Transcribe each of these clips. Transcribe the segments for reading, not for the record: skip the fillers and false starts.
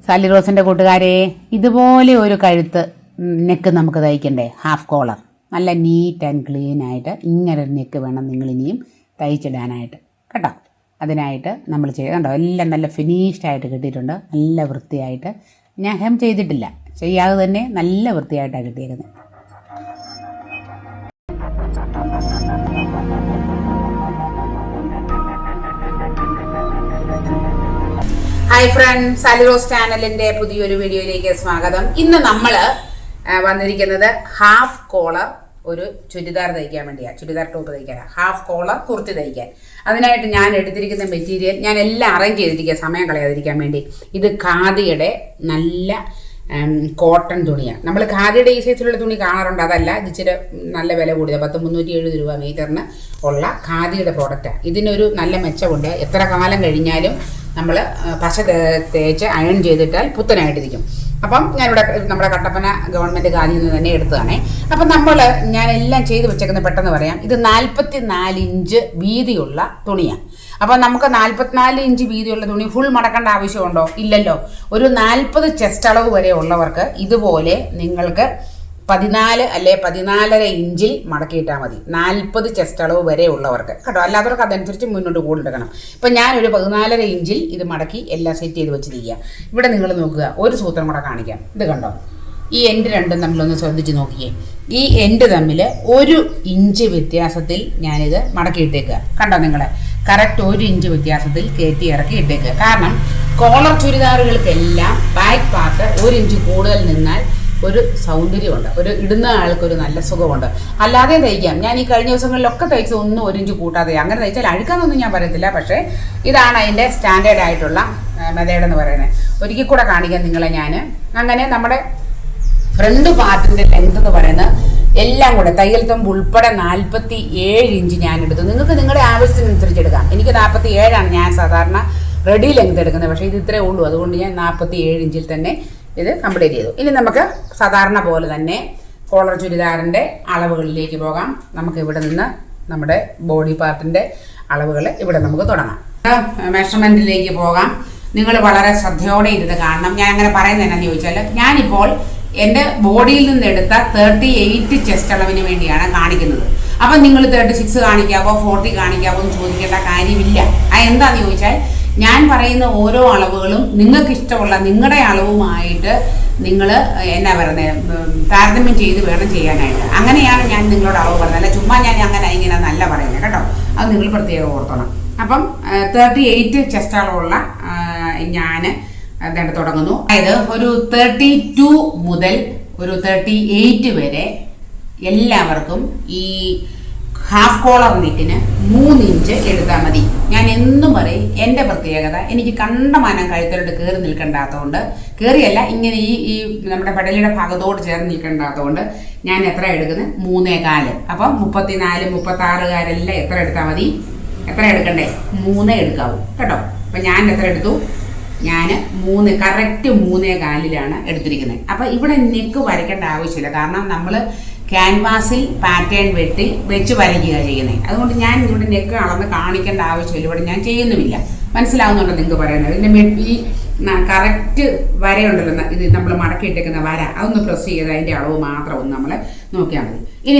Sally റോസിൻ്റെ കൂട്ടുകാരെ, ഇതുപോലെ ഒരു കഴുത്ത് നെക്ക് നമുക്ക് തയ്ക്കണ്ടേ? ഹാഫ് കോളർ നല്ല നീറ്റ് ആൻഡ് ക്ലീൻ ആയിട്ട് ഇങ്ങനൊരു നെക്ക് വേണം നിങ്ങളിനിയും തയ്ച്ചിടാനായിട്ട് കേട്ടോ. അതിനായിട്ട് നമ്മൾ കണ്ടോ, എല്ലാം നല്ല ഫിനിഷ്ഡ് ആയിട്ട് കിട്ടിയിട്ടുണ്ട്. നല്ല വൃത്തിയായിട്ട് ഞാൻ ഹെം ചെയ്തിട്ടില്ല, ചെയ്യാതെ തന്നെ നല്ല വൃത്തിയായിട്ടാണ് കിട്ടിയിരിക്കുന്നത്. ഹായ് ഫ്രണ്ട്സ്, സാലി റോസ് ചാനലിൻ്റെ പുതിയൊരു വീഡിയോയിലേക്ക് സ്വാഗതം. ഇന്ന് നമ്മൾ വന്നിരിക്കുന്നത് ഹാഫ് കോളർ ഒരു ചുരിദാർ തയ്ക്കാൻ വേണ്ടിയാണ്. ചുരിദാർ ടോപ്പ് തയ്ക്കാൻ, ഹാഫ് കോളർ കുർത്തി തയ്ക്കാൻ. അതിനായിട്ട് ഞാൻ എടുത്തിരിക്കുന്ന മെറ്റീരിയൽ ഞാൻ എല്ലാം അറേഞ്ച് ചെയ്തിരിക്കുക സമയം കളയാതിരിക്കാൻ വേണ്ടി. ഇത് ഖാദിയുടെ നല്ല കോട്ടൺ തുണിയാണ്. നമ്മൾ ഖാദിയുടെ ഈ സൈസിലുള്ള തുണി കാണാറുണ്ട്, അതല്ല. ഇത് ഇച്ചിരി നല്ല വില കൂടിയത്, 370 രൂപ മീറ്ററിന് ഉള്ള ഖാദിയുടെ പ്രോഡക്റ്റാണ്. ഇതിനൊരു നല്ല മെച്ചമുണ്ട്. എത്ര കാലം കഴിഞ്ഞാലും നമ്മൾ പശ തേച്ച് അയൺ ചെയ്തിട്ടാൽ പുത്തനായിട്ടിരിക്കും. അപ്പം ഞാനിവിടെ നമ്മുടെ കട്ടപ്പന ഗവൺമെൻറ് ഖാദിയിൽ നിന്ന് തന്നെ എടുത്തതാണേ. അപ്പം ഞാനെല്ലാം ചെയ്ത് വെച്ചേക്കുന്നത് പെട്ടെന്ന് പറയാം. ഇത് 44 ഇഞ്ച് വീതിയുള്ള തുണിയാണ്. അപ്പം നമുക്ക് 44 ഇഞ്ച് വീതിയുള്ള തുണി ഫുൾ മടക്കേണ്ട ആവശ്യമുണ്ടോ? ഇല്ലല്ലോ. ഒരു 40 ചെസ്റ്റ് അളവ് വരെ ഉള്ളവർക്ക് ഇതുപോലെ നിങ്ങൾക്ക് 14 അല്ലെ 14.5 ഇഞ്ചിൽ മടക്കിയിട്ടാൽ മതി. 40 ചെസ്റ്റ് അളവ് വരെ ഉള്ളവർക്ക് കേട്ടോ. അല്ലാത്തവർക്ക് അതനുസരിച്ച് മുന്നോട്ട് കൂടുതലെടുക്കണം. ഇപ്പം ഞാനൊരു 14.5 ഇഞ്ചിൽ ഇത് മടക്കി എല്ലാം സെറ്റ് ചെയ്ത് വെച്ചിരിക്കുക. ഇവിടെ നിങ്ങൾ നോക്കുക, ഒരു സൂത്രം കൂടെ കാണിക്കാം. ഇത് കണ്ടോ, ഈ എൻഡ് രണ്ടും തമ്മിലൊന്ന് ശ്രദ്ധിച്ച് നോക്കിയേ. ഈ എൻഡ് തമ്മിൽ 1 ഇഞ്ച് വ്യത്യാസത്തിൽ ഞാനിത് മടക്കിയിട്ടേക്കുക. കണ്ടോ നിങ്ങൾ, കറക്റ്റ് 1 ഇഞ്ച് വ്യത്യാസത്തിൽ കയറ്റി ഇറക്കി ഇട്ടേക്കുക. കാരണം കോളർ ചുരിദാറുകൾക്കെല്ലാം ബാക്ക് പാർട്ട് 1 ഇഞ്ച് കൂടുതൽ നിന്നാൽ ഒരു സൗന്ദര്യമുണ്ട്, ഒരു ഇടുന്ന ആൾക്കൊരു നല്ല സുഖമുണ്ട്. അല്ലാതെ തയ്ക്കാം. ഞാൻ ഈ കഴിഞ്ഞ ദിവസങ്ങളിലൊക്കെ തയ്ച്ച് 1 ഇഞ്ച് കൂട്ടാതെ, അങ്ങനെ തയ്ച്ചാൽ അഴുക്കാന്നൊന്നും ഞാൻ പറയത്തില്ല. പക്ഷേ ഇതാണ് അതിൻ്റെ സ്റ്റാൻഡേർഡ് ആയിട്ടുള്ള മെത്തേഡ് എന്ന് പറയുന്നത്. ഒരിക്കൽ കൂടെ കാണിക്കാം നിങ്ങളെ ഞാൻ. അങ്ങനെ നമ്മുടെ ഫ്രണ്ട് പാർട്ടിൻ്റെ ലെങ്ത് എന്ന് പറയുന്നത് എല്ലാം കൂടെ തയ്യൽ തുമ്പ് ഉൾപ്പെടെ 47 ഇഞ്ച് ഞാൻ എടുത്തു. നിങ്ങൾക്ക് നിങ്ങളുടെ ആവശ്യത്തിനനുസരിച്ച് എടുക്കാം. എനിക്ക് 47 ഞാൻ സാധാരണ റെഡി ലെങ്ത് എടുക്കുന്നത്. പക്ഷേ ഇത് ഇത്രേ ഉള്ളൂ, അതുകൊണ്ട് ഞാൻ 47 ഇഞ്ചിൽ തന്നെ ഇത് കംപ്ലീറ്റ് ചെയ്തു. ഇനി നമുക്ക് സാധാരണ പോലെ തന്നെ കോളർ ചുരിദാറിൻ്റെ അളവുകളിലേക്ക് പോകാം. നമുക്ക് ഇവിടെ നിന്ന് നമ്മുടെ ബോഡി പാർട്ടിൻ്റെ അളവുകൾ ഇവിടെ നമുക്ക് തുടങ്ങാം. മെഷർമെൻറ്റിലേക്ക് പോകാം. നിങ്ങൾ വളരെ ശ്രദ്ധയോടെ ഇരുന്ന് കാണണം. ഞാൻ അങ്ങനെ പറയുന്നത് എന്നാന്ന് ചോദിച്ചാൽ, ഞാനിപ്പോൾ എൻ്റെ ബോഡിയിൽ നിന്ന് എടുത്ത 38 ചെസ്റ്റ് അളവിന് വേണ്ടിയാണ് കാണിക്കുന്നത്. അപ്പം നിങ്ങൾ 36 കാണിക്കാവോ 40 കാണിക്കാവോ എന്ന് ചോദിക്കേണ്ട കാര്യമില്ല. എന്താണെന്ന് ചോദിച്ചാൽ, ഞാൻ പറയുന്ന ഓരോ അളവുകളും നിങ്ങൾക്ക് ഇഷ്ടമുള്ള നിങ്ങളുടെ അളവുമായിട്ട് നിങ്ങൾ എന്നാ പറയുന്നത് താരതമ്യം ചെയ്ത് വേണം ചെയ്യാനായിട്ട്. അങ്ങനെയാണ് ഞാൻ നിങ്ങളോട് അളവ് പറയുന്നത്. അല്ല ചുമ്മാ ഞാൻ അങ്ങനെ ഇങ്ങനെ നല്ല പറയുന്നത് കേട്ടോ. അത് നിങ്ങൾ പ്രത്യേകം ഓർത്തണം. അപ്പം 38 ചെസ്റ്റ് അളവുള്ള ഞാൻ എന്താണ് തുടങ്ങുന്നു. അതായത് ഒരു 32 മുതൽ ഒരു 38 വരെ എല്ലാവർക്കും ഈ ഹാഫ് കോളർ നെക്കിന് 3 ഇഞ്ച് എടുത്താൽ മതി. ഞാൻ എന്നും പറയും, എൻ്റെ പ്രത്യേകത എനിക്ക് കണ്ടമാനം കഴുത്തിലോട്ട് കയറി നിൽക്കേണ്ടാത്തതുകൊണ്ട്, കയറിയല്ല ഇങ്ങനെ ഈ നമ്മുടെ പെടലിയുടെ ഭാഗത്തോട് ചേർന്ന് നിൽക്കേണ്ടാത്തതുകൊണ്ട് ഞാൻ എത്ര എടുക്കുന്നത്? 3.25. അപ്പം 34, 36കാരെല്ലാം എത്ര എടുത്താൽ മതി? എത്ര എടുക്കണ്ടേ? 3 എടുക്കാവൂ കേട്ടോ. അപ്പം ഞാൻ എത്ര എടുത്തു? ഞാൻ 3 കറക്റ്റ് 3.25 എടുത്തിരിക്കുന്നത്. അപ്പം ഇവിടെ നെക്ക് വരയ്ക്കേണ്ട ആവശ്യമില്ല. കാരണം നമ്മൾ ക്യാൻവാസിൽ പാറ്റേൺ വെച്ച് വരയ്ക്കുക ചെയ്യുന്നത്. അതുകൊണ്ട് ഞാൻ ഇവിടെ നെക്ക് അളന്ന് കാണിക്കേണ്ട ആവശ്യമില്ല. ഇവിടെ ഞാൻ ചെയ്യുന്നുമില്ല. മനസ്സിലാവുന്നുണ്ടോ നിങ്ങൾക്ക് പറയുന്നത്? ഇതിൻ്റെ ഈ കറക്റ്റ് വരയുണ്ടല്ലോ, ഇത് നമ്മൾ മടക്കിയിട്ടേക്കുന്ന വര, അതൊന്ന് പ്രസ് ചെയ്ത് അതിൻ്റെ അളവ് മാത്രം ഒന്ന് നമ്മൾ നോക്കിയാൽ മതി. ഇനി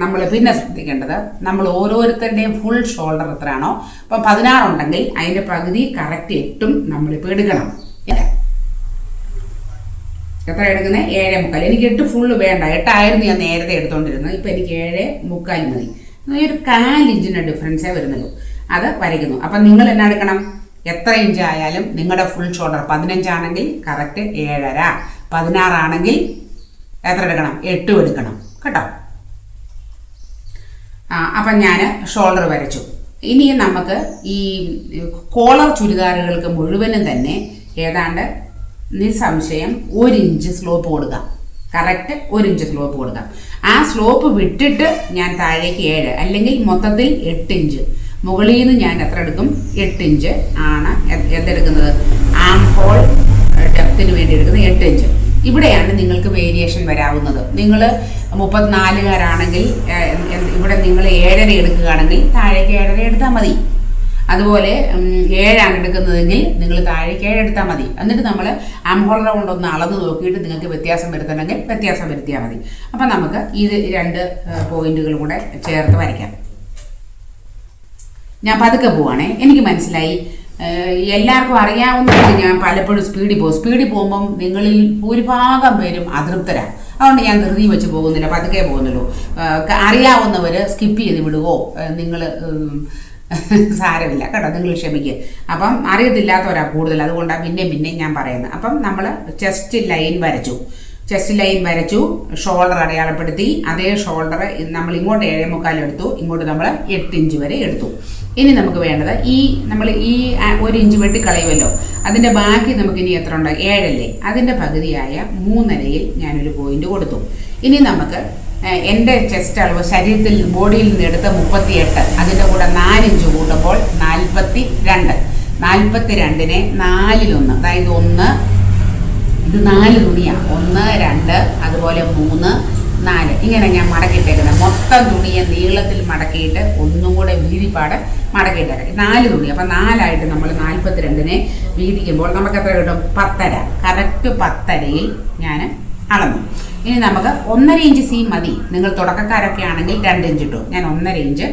നമ്മൾ പിന്നെ ശ്രദ്ധിക്കേണ്ടത്, നമ്മൾ ഓരോരുത്തരുടെയും ഫുൾ ഷോൾഡർ എത്രയാണോ, ഇപ്പം 16 ഉണ്ടെങ്കിൽ അതിൻ്റെ പകുതി കറക്റ്റ് 8 നമ്മളിപ്പോൾ എടുക്കണം. എത്ര എടുക്കുന്നത്? 7.25. എനിക്ക് 8 ഫുള്ള് വേണ്ട. 8 ഞാൻ നേരത്തെ എടുത്തുകൊണ്ടിരുന്നത്. ഇപ്പം എനിക്ക് 7.25 മതി. ഒരു 1/4 ഇഞ്ചിൻ്റെ ഡിഫറൻസേ വരുന്നുള്ളൂ. അത് വരയ്ക്കുന്നു. അപ്പം നിങ്ങൾ എന്നാ എടുക്കണം? എത്ര ഇഞ്ച് ആയാലും നിങ്ങളുടെ ഫുൾ ഷോൾഡർ 15 ആണെങ്കിൽ കറക്റ്റ് 7.5, 16 ആണെങ്കിൽ എത്ര എടുക്കണം? 8 എടുക്കണം കേട്ടോ. അപ്പം ഞാൻ ഷോൾഡർ വരച്ചു. ഇനി നമുക്ക് ഈ കോളർ ചുരിദാറുകൾക്ക് മുഴുവനും തന്നെ ഏതാണ്ട് നിസ്സംശയം 1 ഇഞ്ച് സ്ലോപ്പ് കൊടുക്കാം. കറക്റ്റ് 1 ഇഞ്ച് സ്ലോപ്പ് കൊടുക്കാം. ആ സ്ലോപ്പ് വിട്ടിട്ട് ഞാൻ താഴേക്ക് 7, അല്ലെങ്കിൽ മൊത്തത്തിൽ 8 ഇഞ്ച്. മുകളിൽ നിന്ന് ഞാൻ എത്ര എടുക്കും? 8 ഇഞ്ച് ആണ് എന്തെടുക്കുന്നത്? ആം ഹോൾ ഡെപ്തിന് വേണ്ടി എടുക്കുന്നത് 8 ഇഞ്ച്. ഇവിടെയാണ് നിങ്ങൾക്ക് വേരിയേഷൻ വരാവുന്നത്. നിങ്ങൾ 34കാരാണെങ്കിൽ ഇവിടെ നിങ്ങൾ 7.5 എടുക്കുകയാണെങ്കിൽ താഴേക്ക് 7.5 എടുത്താൽ മതി. അതുപോലെ 7 എടുക്കുന്നതെങ്കിൽ നിങ്ങൾ താഴേക്ക് 7 എടുത്താൽ മതി. എന്നിട്ട് നമ്മൾ ആം ഹോൾ റൗണ്ട് ഒന്ന് അളന്ന് നോക്കിയിട്ട് നിങ്ങൾക്ക് വ്യത്യാസം വരുത്തണമെങ്കിൽ വ്യത്യാസം വരുത്തിയാൽ മതി. അപ്പം നമുക്ക് ഇത് 2 പോയിന്റുകൾ കൂടെ ചേർത്ത് വരയ്ക്കാം. ഞാൻ പതുക്കെ പോവാണേ. എനിക്ക് മനസ്സിലായി എല്ലാവർക്കും അറിയാവുന്നത് ഞാൻ പലപ്പോഴും സ്പീഡിൽ പോകുമ്പം നിങ്ങളിൽ ഭൂരിഭാഗം പേരും അതൃപ്തരാണ്. അതുകൊണ്ട് ഞാൻ ധൃതി വെച്ച് പോകുന്നില്ല, പതുക്കെ പോകുന്നുള്ളൂ. അറിയാവുന്നവർ സ്കിപ്പ് ചെയ്ത് വിടുവോ, നിങ്ങൾ സാരമില്ല കേട്ടോ, നിങ്ങൾ ക്ഷമിക്കുക. അപ്പം അറിയത്തില്ലാത്തവരാ കൂടുതൽ, അതുകൊണ്ടാണ് പിന്നെ ഞാൻ പറയുന്നത്. അപ്പം നമ്മൾ ചെസ്റ്റ് ലൈൻ വരച്ചു, ഷോൾഡർ അടയാളപ്പെടുത്തി. അതേ ഷോൾഡർ നമ്മൾ ഇങ്ങോട്ട് 7.25 എടുത്തു, ഇങ്ങോട്ട് നമ്മൾ 8 ഇഞ്ച് വരെ എടുത്തു. ഇനി നമുക്ക് വേണ്ടത് നമ്മൾ ഈ 1 ഇഞ്ച് വെട്ടിക്കളയുമല്ലോ, അതിൻ്റെ ബാക്കി നമുക്ക് ഇനി എത്ര ഉണ്ട്? 7 അല്ലേ? അതിൻ്റെ പകുതിയായ 3.5-ൽ ഞാനൊരു പോയിന്റ് കൊടുത്തു. ഇനി നമുക്ക് എൻ്റെ ചെസ്റ്റ് അളവ് ശരീരത്തിൽ ബോഡിയിൽ നിന്ന് എടുത്ത് 38, അതിൻ്റെ കൂടെ 4 ഇഞ്ച് കൂട്ടുമ്പോൾ 42. 42-നെ 4-1, അതായത് 1, ഇത് 4 തുണിയാണ്. 1, 2, അതുപോലെ 3, 4 ഇങ്ങനെ ഞാൻ മടക്കിയിട്ടേക്കുന്നത്. മൊത്തം തുണിയെ നീളത്തിൽ മടക്കിയിട്ട് ഒന്നും കൂടെ വീതിപ്പാട് മടക്കിയിട്ടേക്കാം. 4 തുണി. അപ്പം 4 നമ്മൾ 42-നെ വീതിക്കുമ്പോൾ നമുക്ക് എത്ര കിട്ടും? 10.5. കറക്റ്റ് 10.5-ൽ ഞാൻ അളന്നു. ഇനി നമുക്ക് 1.5 ഇഞ്ച് സീം മതി. നിങ്ങൾ തുടക്കക്കാരൊക്കെ ആണെങ്കിൽ 2 ഇഞ്ച് ഇട്ടു. ഞാൻ 1.5 ഇഞ്ച്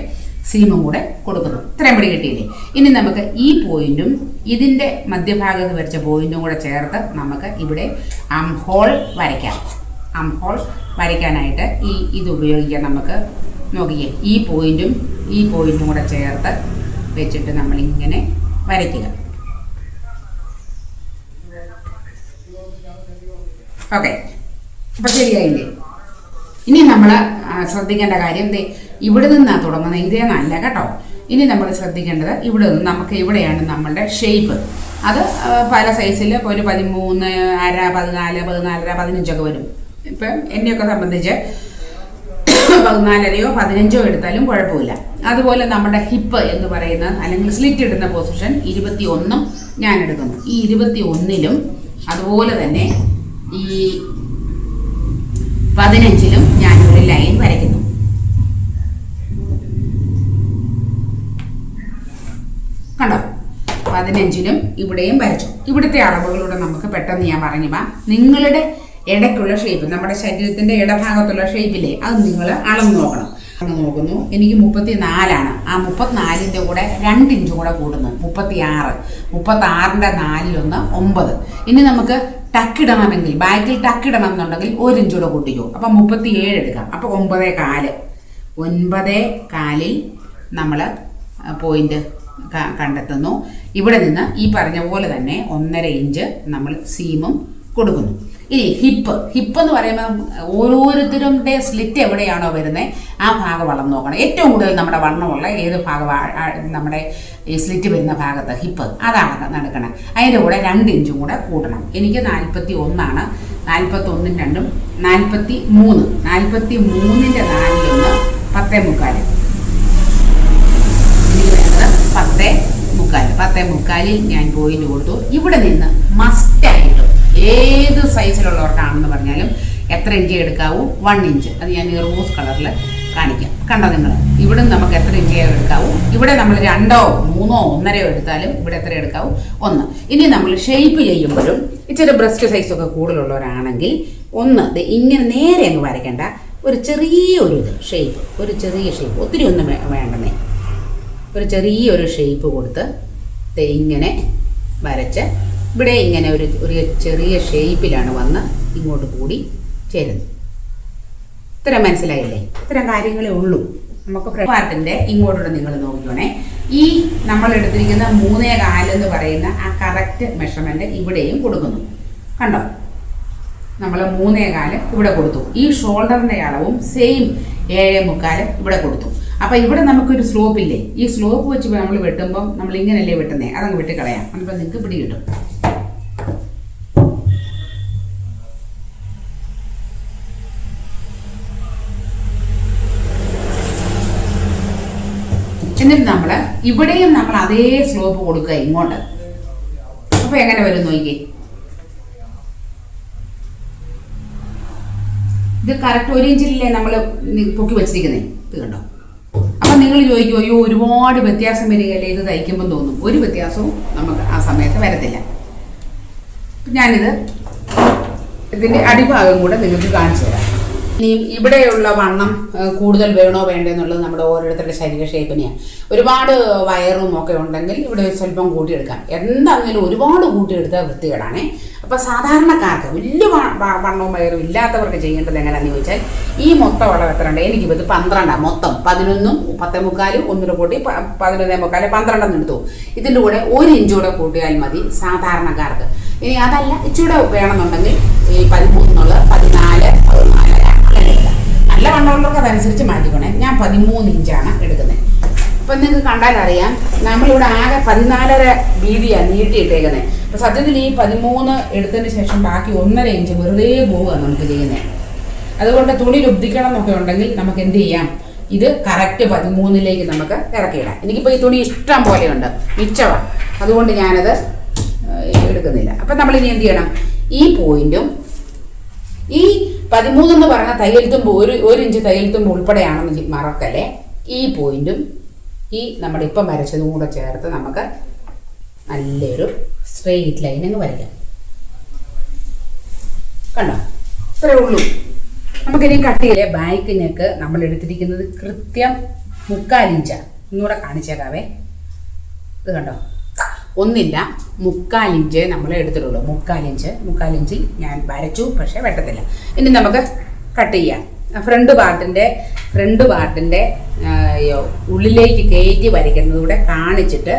സീമും കൂടെ കൊടുക്കുന്നു. ഇത്രയും പിടി കിട്ടിയില്ലേ? ഇനി നമുക്ക് ഈ പോയിന്റും ഇതിൻ്റെ മധ്യഭാഗത്ത് വരച്ച പോയിന്റും കൂടെ ചേർത്ത് നമുക്ക് ഇവിടെ ആം ഹോൾ വരയ്ക്കാം. ആം ഹോൾ വരയ്ക്കാനായിട്ട് ഇത് ഉപയോഗിക്കാം. നമുക്ക് നോക്കിയേ, ഈ പോയിന്റും കൂടെ ചേർത്ത് വെച്ചിട്ട് നമ്മളിങ്ങനെ വരയ്ക്കുക. ഓക്കെ, അപ്പം ശരിയായില്ലേ? ഇനി നമ്മൾ ശ്രദ്ധിക്കേണ്ട കാര്യം ഇവിടെ നിന്നാണ് തുടങ്ങുന്നത്, ഇതേ നല്ല കേട്ടോ. ഇനി നമ്മൾ ശ്രദ്ധിക്കേണ്ടത് ഇവിടെ നിന്ന് നമുക്ക് ഇവിടെയാണ് നമ്മളുടെ ഷേപ്പ്. അത് പല സൈസിൽ ഒരു 13, 1/2, 14, 14.5, 15 വരും. ഇപ്പം എന്നെയൊക്കെ സംബന്ധിച്ച് 14 15 എടുത്താലും കുഴപ്പമില്ല. അതുപോലെ നമ്മുടെ ഹിപ്പ് എന്ന് പറയുന്ന അല്ലെങ്കിൽ സ്ലിറ്റ് ഇടുന്ന പൊസിഷൻ 21 ഞാൻ എടുക്കുന്നു. ഈ 21-ലും അതുപോലെ തന്നെ ഈ 15-ലും ഞാനൊരു ലൈൻ വരയ്ക്കുന്നു. കണ്ടോ? 15-ലും ഇവിടെയും വരച്ചു. ഇവിടുത്തെ അളവുകളൂടെ നമുക്ക് പെട്ടെന്ന് ഞാൻ പറഞ്ഞു നിങ്ങളുടെ ഇടയ്ക്കുള്ള ഷേപ്പ്, നമ്മുടെ ശരീരത്തിൻ്റെ ഇടഭാഗത്തുള്ള ഷേപ്പില്ലേ, അത് നിങ്ങൾ അളന്ന് നോക്കണം. നോക്കുന്നു, എനിക്ക് 34 ആ 34-ന്റെ കൂടെ 2 ഇഞ്ച് കൂടെ കൂടുന്നു, 36. 36-ന്റെ 4-1 9. ഇനി നമുക്ക് ടക്കിടണമെങ്കിൽ, ബാക്കിൽ ടക്കിടണം എന്നുണ്ടെങ്കിൽ 1 ഇഞ്ച് കൂടെ കൂട്ടിക്കോ. അപ്പം 37 എടുക്കാം. അപ്പോൾ 9.4. 9.4-ൽ നമ്മൾ പോയിന്റ് കണ്ടെത്തുന്നു. ഇവിടെ നിന്ന് ഈ പറഞ്ഞ പോലെ തന്നെ 1.5 ഇഞ്ച് നമ്മൾ സീമും കൊടുക്കുന്നു. ഇനി ഹിപ്പ് എന്ന് പറയുമ്പോൾ ഓരോരുത്തരുടെ സ്ലിറ്റ് എവിടെയാണോ വരുന്നത് ആ ഭാഗം വളർന്നു നോക്കണം. ഏറ്റവും കൂടുതൽ നമ്മുടെ വണ്ണമുള്ള ഏത് ഭാഗമാണ് നമ്മുടെ ഈ സ്ലിറ്റ് വരുന്ന ഭാഗത്ത് ഹിപ്പ്, അതാണ് നടക്കണം. അതിൻ്റെ കൂടെ 2 ഇഞ്ചും കൂടെ കൂട്ടണം. എനിക്ക് 41 41-2 43. 43-ന്റെ 4-1 10.75. എനിക്ക് വേണ്ടത് 10.75. 10.75-ൽ ഞാൻ പോയിന്റ് കൊടുത്തു. ഇവിടെ നിന്ന് മസ്റ്റായിട്ടും ഏത് സൈസിലുള്ളവർക്കാണെന്ന് പറഞ്ഞാലും എത്ര ഇഞ്ച് എടുക്കാവൂ? 1 ഇഞ്ച്. അത് ഞാൻ ഈ റോസ് കളറിൽ കാണിക്കാം. കണ്ടോ നിങ്ങൾ? ഇവിടെ നമുക്ക് എത്ര ഇഞ്ച് എടുക്കാവൂ? ഇവിടെ നമ്മൾ 2, 3, 1.5 എടുത്താലും ഇവിടെ എത്ര എടുക്കാവൂ? 1. ഇനി നമ്മൾ ഷേപ്പ് ചെയ്യുമ്പോഴും ഇച്ചിരി ബ്രസ്റ്റ് സൈസൊക്കെ കൂടുതലുള്ളവരാണെങ്കിൽ ഇങ്ങനെ നേരെ അങ്ങ് വരയ്ക്കേണ്ട, ഒരു ചെറിയൊരു ഷേപ്പ്, ഒത്തിരി ഒന്നും വേണ്ടെന്നേ, ഒരു ചെറിയൊരു ഷേപ്പ് കൊടുത്ത് ഇങ്ങനെ വരച്ച് ഇവിടെ ഇങ്ങനെ ഒരു ചെറിയ ഷേപ്പിലാണ് വന്ന് ഇങ്ങോട്ട് കൂടി ചേരുന്നത്. ഇത്ര മനസ്സിലായില്ലേ? ഇത്തരം കാര്യങ്ങളേ ഉള്ളൂ. നമുക്ക് ഫ്രണ്ട് പാർട്ടിൻ്റെ ഇങ്ങോട്ടൂടെ നിങ്ങൾ നോക്കിക്കോണേ. ഈ നമ്മൾ എടുത്തിരിക്കുന്ന 3.4 എന്ന് പറയുന്ന ആ കറക്റ്റ് മെഷർമെൻറ്റ് ഇവിടെയും കൊടുക്കുന്നു. കണ്ടോ? നമ്മൾ 3.4 ഇവിടെ കൊടുത്തു. ഈ ഷോൾഡറിൻ്റെ അളവും സെയിം 7.25 ഇവിടെ കൊടുത്തു. അപ്പം ഇവിടെ നമുക്കൊരു സ്ലോപ്പില്ലേ, ഈ സ്ലോപ്പ് വെച്ച് നമ്മൾ വെട്ടുമ്പം നമ്മൾ ഇങ്ങനെയല്ലേ വെട്ടുന്നത്, അതങ്ങ് വെട്ടിക്കളയാം. അപ്പം നിങ്ങൾക്ക് പിടി കിട്ടും. എന്നിട്ട് നമ്മൾ ഇവിടെയും നമ്മൾ അതേ സ്ലോപ്പ് കൊടുക്കുക ഇങ്ങോട്ട്. അപ്പോൾ എങ്ങനെ വരും നോക്കിക്കേ. ഇത് കറക്റ്റ് 1 ഇഞ്ചിലല്ലേ നമ്മൾ പൊക്കി വെച്ചിരിക്കുന്നത്. ഇത് കണ്ടോ? അപ്പം നിങ്ങൾ ചോദിക്കും, അയ്യോ ഒരുപാട് വ്യത്യാസം വരികയല്ലേ ഇത് തയ്ക്കുമ്പോൾ തോന്നും. ഒരു വ്യത്യാസവും നമുക്ക് ആ സമയത്ത് വരത്തില്ല. ഞാനിത് ഇതിൻ്റെ അടിഭാഗം കൂടെ നിങ്ങൾക്ക് കാണിച്ചു തരാം. ഇനിയും ഇവിടെയുള്ള വണ്ണം കൂടുതൽ വേണോ വേണ്ടോ എന്നുള്ളത് നമ്മുടെ ഓരോരുത്തരുടെ ശരീര ഷേപ്പിനെയാണ്. ഒരുപാട് വയറും ഒക്കെ ഉണ്ടെങ്കിൽ ഇവിടെ സ്വല്പം കൂട്ടിയെടുക്കാം. എന്താണെങ്കിലും ഒരുപാട് കൂട്ടിയെടുത്താൽ വൃത്തികേടാണേ. അപ്പോൾ സാധാരണക്കാർക്ക് വലിയ വണ്ണവും വയറും ഇല്ലാത്തവർക്ക് ചെയ്യേണ്ടത് എങ്ങനെയാണെന്ന് ചോദിച്ചാൽ, ഈ മൊത്തം അളവ് എത്ര ഉണ്ട്? എനിക്കിപ്പോൾ ഇത് 12 മൊത്തം 11, 10.25 ഒന്നിട്ട് കൂട്ടി 11.25, 12 എടുത്തു. ഇതിൻ്റെ കൂടെ 1 ഇഞ്ച് കൂടെ കൂട്ടിയാൽ മതി സാധാരണക്കാർക്ക്. ഇനി അതല്ല ഇച്ചിരി വേണമെന്നുണ്ടെങ്കിൽ ഈ 13 എന്നുള്ളത് 14, 14 നല്ല വണ്ണമുള്ളവർക്ക് അതനുസരിച്ച് മാറ്റിക്കണേ. ഞാൻ 13 ഇഞ്ചാണ് എടുക്കുന്നത്. അപ്പം നിങ്ങൾക്ക് കണ്ടാൽ അറിയാം, നമ്മളിവിടെ ആകെ 14.5 വീതിയാണ് നീട്ടിയിട്ടേക്കുന്നത്. അപ്പോൾ സത്യത്തിൽ ഈ 13 എടുത്തതിന് ശേഷം ബാക്കി 1.5 ഇഞ്ച് വെറുതെ പോവുക നമുക്ക് ചെയ്യുന്നത്. അതുകൊണ്ട് തുണി ലുബ്ധിക്കണം എന്നൊക്കെ ഉണ്ടെങ്കിൽ നമുക്ക് എന്ത് ചെയ്യാം, ഇത് കറക്റ്റ് 13ലേക്ക് നമുക്ക് ഇറക്കിയിടാം. എനിക്കിപ്പോൾ ഈ തുണി ഇഷ്ടം പോലെയുണ്ട്, മിച്ചമാണ്. അതുകൊണ്ട് ഞാനത് എടുക്കുന്നില്ല. അപ്പം നമ്മളിനി എന്ത് ചെയ്യണം, ഈ പോയിന്റും ഈ 13 എന്ന് പറഞ്ഞ തയ്യൽ തുമ്പ് 1 ഇഞ്ച് തയ്യൽ തുമ്പ് ഉൾപ്പെടെയാണെന്ന് മറക്കല്ലേ. ഈ പോയിന്റും ഈ നമ്മുടെ ഇപ്പം വരച്ചതും കൂടെ ചേർത്ത് നമുക്ക് നല്ലൊരു സ്ട്രെയിറ്റ് ലൈൻ അങ്ങ് വരയ്ക്കാം. കണ്ടോ, ഇത്രയേ ഉള്ളൂ. നമുക്കിനി കട്ട് ചെയ്യേ. ബാക്ക് നെക്ക് നമ്മൾ എടുത്തിരിക്കുന്നത് കൃത്യം 3/4 ഇഞ്ചാണ്. ഒന്നുകൂടെ കാണിച്ചേക്കാവേ. ഇത് കണ്ടോ, 1 ഇല്ല 3/4 ഇഞ്ച് നമ്മൾ എടുത്തിട്ടുള്ളൂ. 3/4 ഇഞ്ചിൽ ഞാൻ വരച്ചു, പക്ഷേ വെട്ടത്തില്ല. ഇനി നമുക്ക് കട്ട് ചെയ്യാം. ഫ്രണ്ട് പാർട്ടിൻ്റെ ഉള്ളിലേക്ക് കയറ്റി വരയ്ക്കുന്നത് കൂടെ കാണിച്ചിട്ട്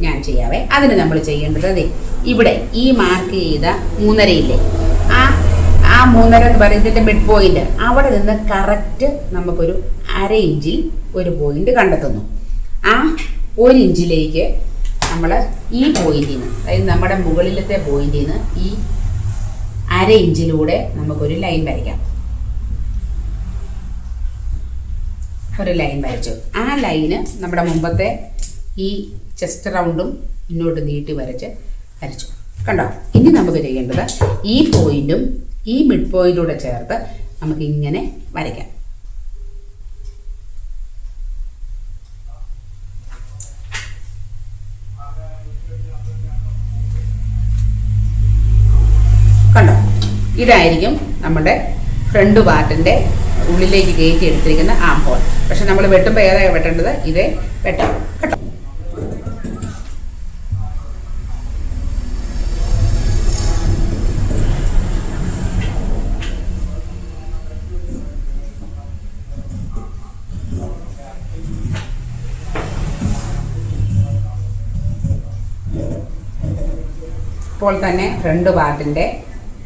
ഞാൻ ചെയ്യാവേ. അതിന് നമ്മൾ ചെയ്യേണ്ടത് ഇവിടെ ഈ മാർക്ക് ചെയ്ത 3.5 ഇല്ലേ, ആ 3.5 എന്ന് പറയുന്നതിൻ്റെ മിഡ് പോയിന്റ്, അവിടെ നിന്ന് കറക്റ്റ് നമുക്കൊരു 1/2 ഇഞ്ചിൽ ഒരു പോയിന്റ് കണ്ടെത്തുന്നു. ആ 1 ഇഞ്ചിലേക്ക് നമ്മൾ ഈ പോയിന്റിൽ നിന്ന്, അതായത് നമ്മുടെ മുകളിലത്തെ പോയിന്റിൽ നിന്ന് ഈ 1/2 ഇഞ്ചിലൂടെ നമുക്കൊരു ലൈൻ വരയ്ക്കാം. ഒരു ലൈൻ വരച്ചു. ആ ലൈന് നമ്മുടെ മുമ്പത്തെ ഈ ചെസ്റ്റ് റൗണ്ടും ഇങ്ങോട്ട് നീട്ടി വരച്ചു. കണ്ടോ, ഇനി നമുക്ക് ചെയ്യേണ്ടത് ഈ പോയിന്റും ഈ മിഡ് പോയിന്റൂടെ ചേർത്ത് നമുക്ക് ഇങ്ങനെ വരയ്ക്കാം. കണ്ടോ, ഇതായിരിക്കും നമ്മുടെ ഫ്രണ്ട് പാർട്ടിൻ്റെ ഉള്ളിലേക്ക് കയറ്റി എടുത്തിരിക്കുന്ന ആം ഹോൾ. പക്ഷെ നമ്മൾ വെട്ടുമ്പോൾ ഏതാണ് വെട്ടേണ്ടത്? ഇതേ വെട്ടാം കേട്ടോ. ഇപ്പോൾ തന്നെ ഫ്രണ്ട് പാർട്ടിൻ്റെ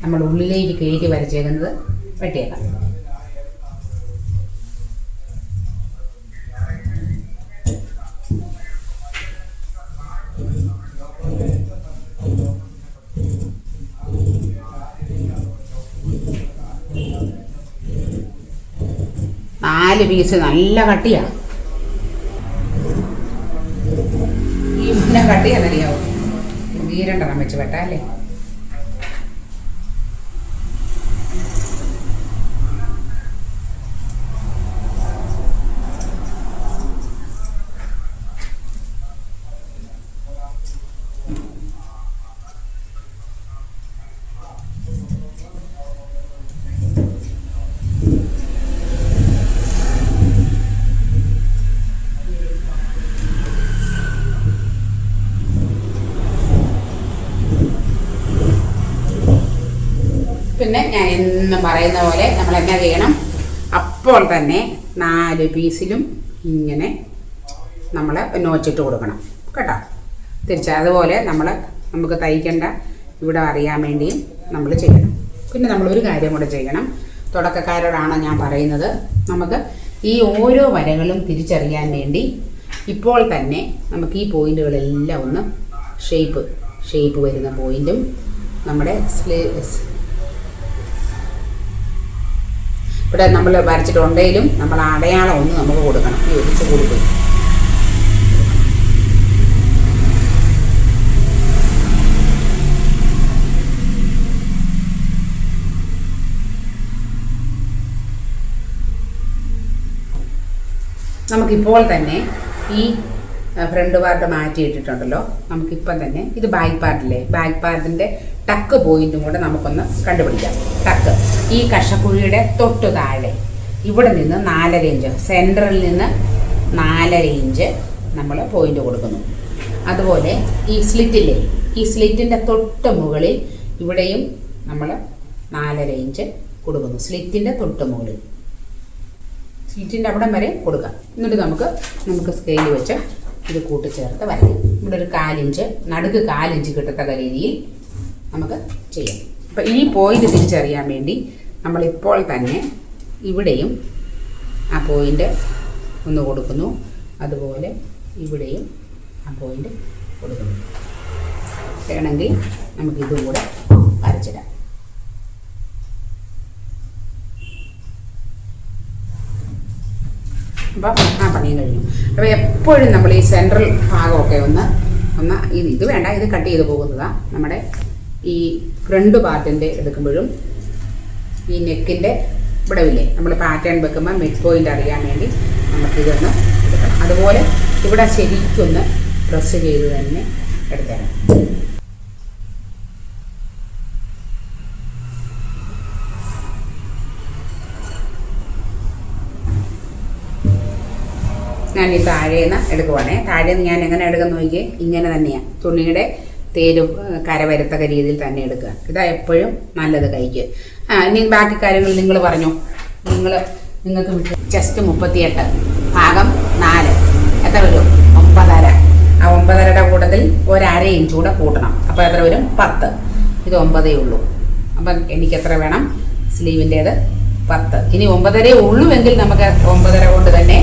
നമ്മൾ ഉള്ളിലേക്ക് കയറ്റി വരച്ചേക്കുന്നത് വെട്ടിയേക്കാം. നാല് പീസ് നല്ല കട്ടിയാണ്. ഈ മുന്നേ കട്ടിയാണെന്നറിയാവോ? 2 വെച്ച് വെട്ടാം അല്ലേ? പിന്നെ ഞാൻ എന്നും പറയുന്ന പോലെ നമ്മൾ എന്നാ ചെയ്യണം, അപ്പോൾ തന്നെ 4 പീസിലും ഇങ്ങനെ നമ്മൾ നോച്ചിട്ട് കൊടുക്കണം കേട്ടോ. അതുപോലെ നമുക്ക് തയ്ക്കേണ്ട ഇവിടെ അറിയാൻ വേണ്ടിയും നമ്മൾ ചെയ്യണം. പിന്നെ നമ്മളൊരു കാര്യം കൂടെ ചെയ്യണം, തുടക്കക്കാരോടാണ് ഞാൻ പറയുന്നത്. നമുക്ക് ഈ ഓരോ വരകളും തിരിച്ചറിയാൻ വേണ്ടി ഇപ്പോൾ തന്നെ നമുക്ക് ഈ പോയിന്റുകളെല്ലാം ഒന്ന് ഷേപ്പ് വരുന്ന പോയിന്റും നമ്മുടെ ഇവിടെ നമ്മൾ വരച്ചിട്ടുണ്ടെങ്കിലും നമ്മൾ അടയാളം ഒന്ന് നമുക്ക് കൊടുക്കണം. ഒഴിച്ച് കൊടുക്കും. നമുക്കിപ്പോൾ തന്നെ ഈ ഫ്രണ്ട് പാർട്ട് മാറ്റിയിട്ടിട്ടുണ്ടല്ലോ. നമുക്കിപ്പം തന്നെ ഇത് ബാക്ക് പാർട്ടില്ലേ, ബാക്ക് പാർട്ടിൻ്റെ ടക്ക് പോയിന്റും കൂടെ നമുക്കൊന്ന് കണ്ടുപിടിക്കാം. ടക്ക് ഈ കഷക്കുഴിയുടെ തൊട്ടു താഴെ ഇവിടെ നിന്ന് 4.5 ഇഞ്ച്, സെൻറ്ററിൽ നിന്ന് 4.5 ഇഞ്ച് നമ്മൾ പോയിന്റ് കൊടുക്കുന്നു. അതുപോലെ ഈ സ്ലിറ്റില്ലേ, ഈ സ്ലിറ്റിൻ്റെ തൊട്ട് മുകളിൽ ഇവിടെയും നമ്മൾ 4.5 ഇഞ്ച് കൊടുക്കുന്നു. സ്ലിറ്റിൻ്റെ തൊട്ട് മുകളിൽ, സ്ലിറ്റിൻ്റെ അവിടം വരെ കൊടുക്കാം. എന്നിട്ട് നമുക്ക് സ്കെയിൽ വെച്ച് ഇത് കൂട്ടിച്ചേർത്ത് വരയ്ക്കാം. ഇവിടെ ഒരു 4 ഇഞ്ച്, നടുക്ക് 4 ഇഞ്ച് കിട്ടത്തക്ക രീതിയിൽ നമുക്ക് ചെയ്യാം. അപ്പം ഈ പോയിന്റ് തിരിച്ചറിയാൻ വേണ്ടി നമ്മളിപ്പോൾ തന്നെ ഇവിടെയും ആ പോയിന്റ് ഒന്ന് കൊടുക്കുന്നു. അതുപോലെ ഇവിടെയും ആ പോയിന്റ് കൊടുക്കുന്നു. വേണമെങ്കിൽ നമുക്കിതും കൂടെ വരച്ചിടാം. അപ്പം ആ പണിയും കഴിഞ്ഞു. അപ്പോൾ എപ്പോഴും നമ്മൾ ഈ സെൻട്രൽ ഭാഗമൊക്കെ ഒന്ന് ഇത് വേണ്ട, ഇത് കട്ട് ചെയ്ത് പോകുന്നതാണ്. നമ്മുടെ ഈ ഫ്രണ്ട് പാർട്ടിൻ്റെ എടുക്കുമ്പോഴും ഈ നെക്കിൻ്റെ ഇവിടെ ഇല്ലേ, നമ്മൾ പാറ്റേൺ വെക്കുമ്പോൾ മിഡ് പോയിൻ്റ് അറിയാൻ വേണ്ടി നമുക്കിതൊന്ന് എടുക്കണം. അതുപോലെ ഇവിടെ ശരിക്കൊന്ന് പ്രസ് ചെയ്ത് തന്നെ എടുത്തരാം. ഞാൻ ഈ താഴേന്ന് എടുക്കുവാണേ. താഴേന്ന് ഞാൻ എങ്ങനെ എടുക്കുന്ന നോക്കിയേ, ഇങ്ങനെ തന്നെയാണ്. തുണിയുടെ തേര് കരവരത്തക്ക രീതിയിൽ തന്നെ എടുക്കുക. ഇതാ എപ്പോഴും നല്ലത് കൈക്ക്. ഇനി ബാക്കി കാര്യങ്ങൾ നിങ്ങൾ പറഞ്ഞു. നിങ്ങൾക്ക് വിട്ട് ചെസ്റ്റ് 38 ഭാഗം 4 എത്ര വരും? 9.5. ആ 9.5യുടെ കൂട്ടത്തിൽ 1/2 ഇഞ്ച് കൂടെ കൂട്ടണം. അപ്പോൾ എത്ര വരും? 10. ഇത് 9 ഉള്ളൂ. അപ്പം എനിക്ക് എത്ര വേണം? സ്ലീവിൻ്റേത് 10. ഇനി 9.5 ഉള്ളൂവെങ്കിൽ നമുക്ക് 9.5 കൊണ്ട് തന്നെ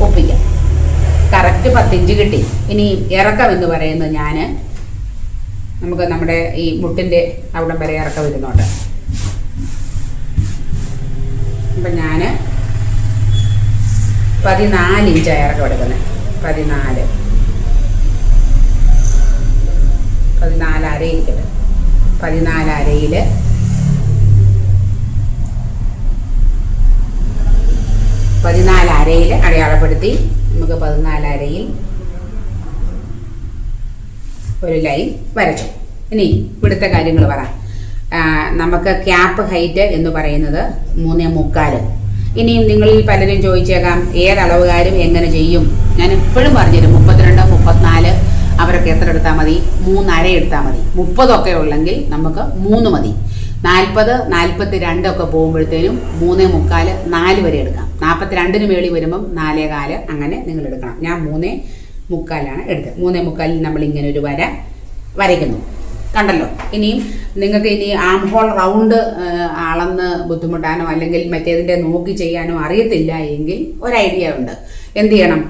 ഒപ്പിക്കാം. കറക്റ്റ് 10 ഇഞ്ച് കിട്ടി. ഇനി ഇറക്കം എന്ന് പറയുന്നത് നമുക്ക് നമ്മുടെ ഈ മുട്ടിൻ്റെ അവിടം വരെ ഇറക്കം വരുന്നുണ്ട്. അപ്പം ഞാൻ 14 ഇഞ്ചാണ് ഇറക്കം എടുക്കുന്നത്. 14 ഇരിക്കട്ടെ. 14.5 അടയാളപ്പെടുത്തി നമുക്ക് 14.5 ഒരു ലൈൻ വരച്ചു. ഇനി ഇവിടുത്തെ കാര്യങ്ങൾ പറയാം. നമുക്ക് ക്യാപ്പ് ഹൈറ്റ് എന്ന് പറയുന്നത് 3.25. ഇനിയും നിങ്ങളിൽ പലരും ചോദിച്ചേക്കാം, ഏതളവുകാരും എങ്ങനെ ചെയ്യും? ഞാൻ എപ്പോഴും പറഞ്ഞുതരും, 32, 34 അവരൊക്കെ എത്ര എടുത്താൽ മതി? 3.5 എടുത്താൽ മതി. 30 ഒക്കെ ഉള്ളെങ്കിൽ നമുക്ക് 3 മതി. 40, 42 ഒക്കെ പോകുമ്പോഴത്തേനും 3.25, 4 വരെ എടുക്കാം. 42-ന് മേളിൽ വരുമ്പം 4.25 അങ്ങനെ നിങ്ങൾ എടുക്കണം. ഞാൻ 3.25 എടുത്തത്. 3.25 നമ്മളിങ്ങനെ ഒരു വര വരയ്ക്കുന്നു. കണ്ടല്ലോ. ഇനിയും നിങ്ങൾക്ക് ആം ഹോൾ റൗണ്ട് അളന്ന് ബുദ്ധിമുട്ടാനോ അല്ലെങ്കിൽ മറ്റേതിൻ്റെ നോക്കി ചെയ്യാനോ അറിയത്തില്ല എങ്കിൽ ഒരു ഐഡിയ ഉണ്ട്. എന്ത് ചെയ്യണം?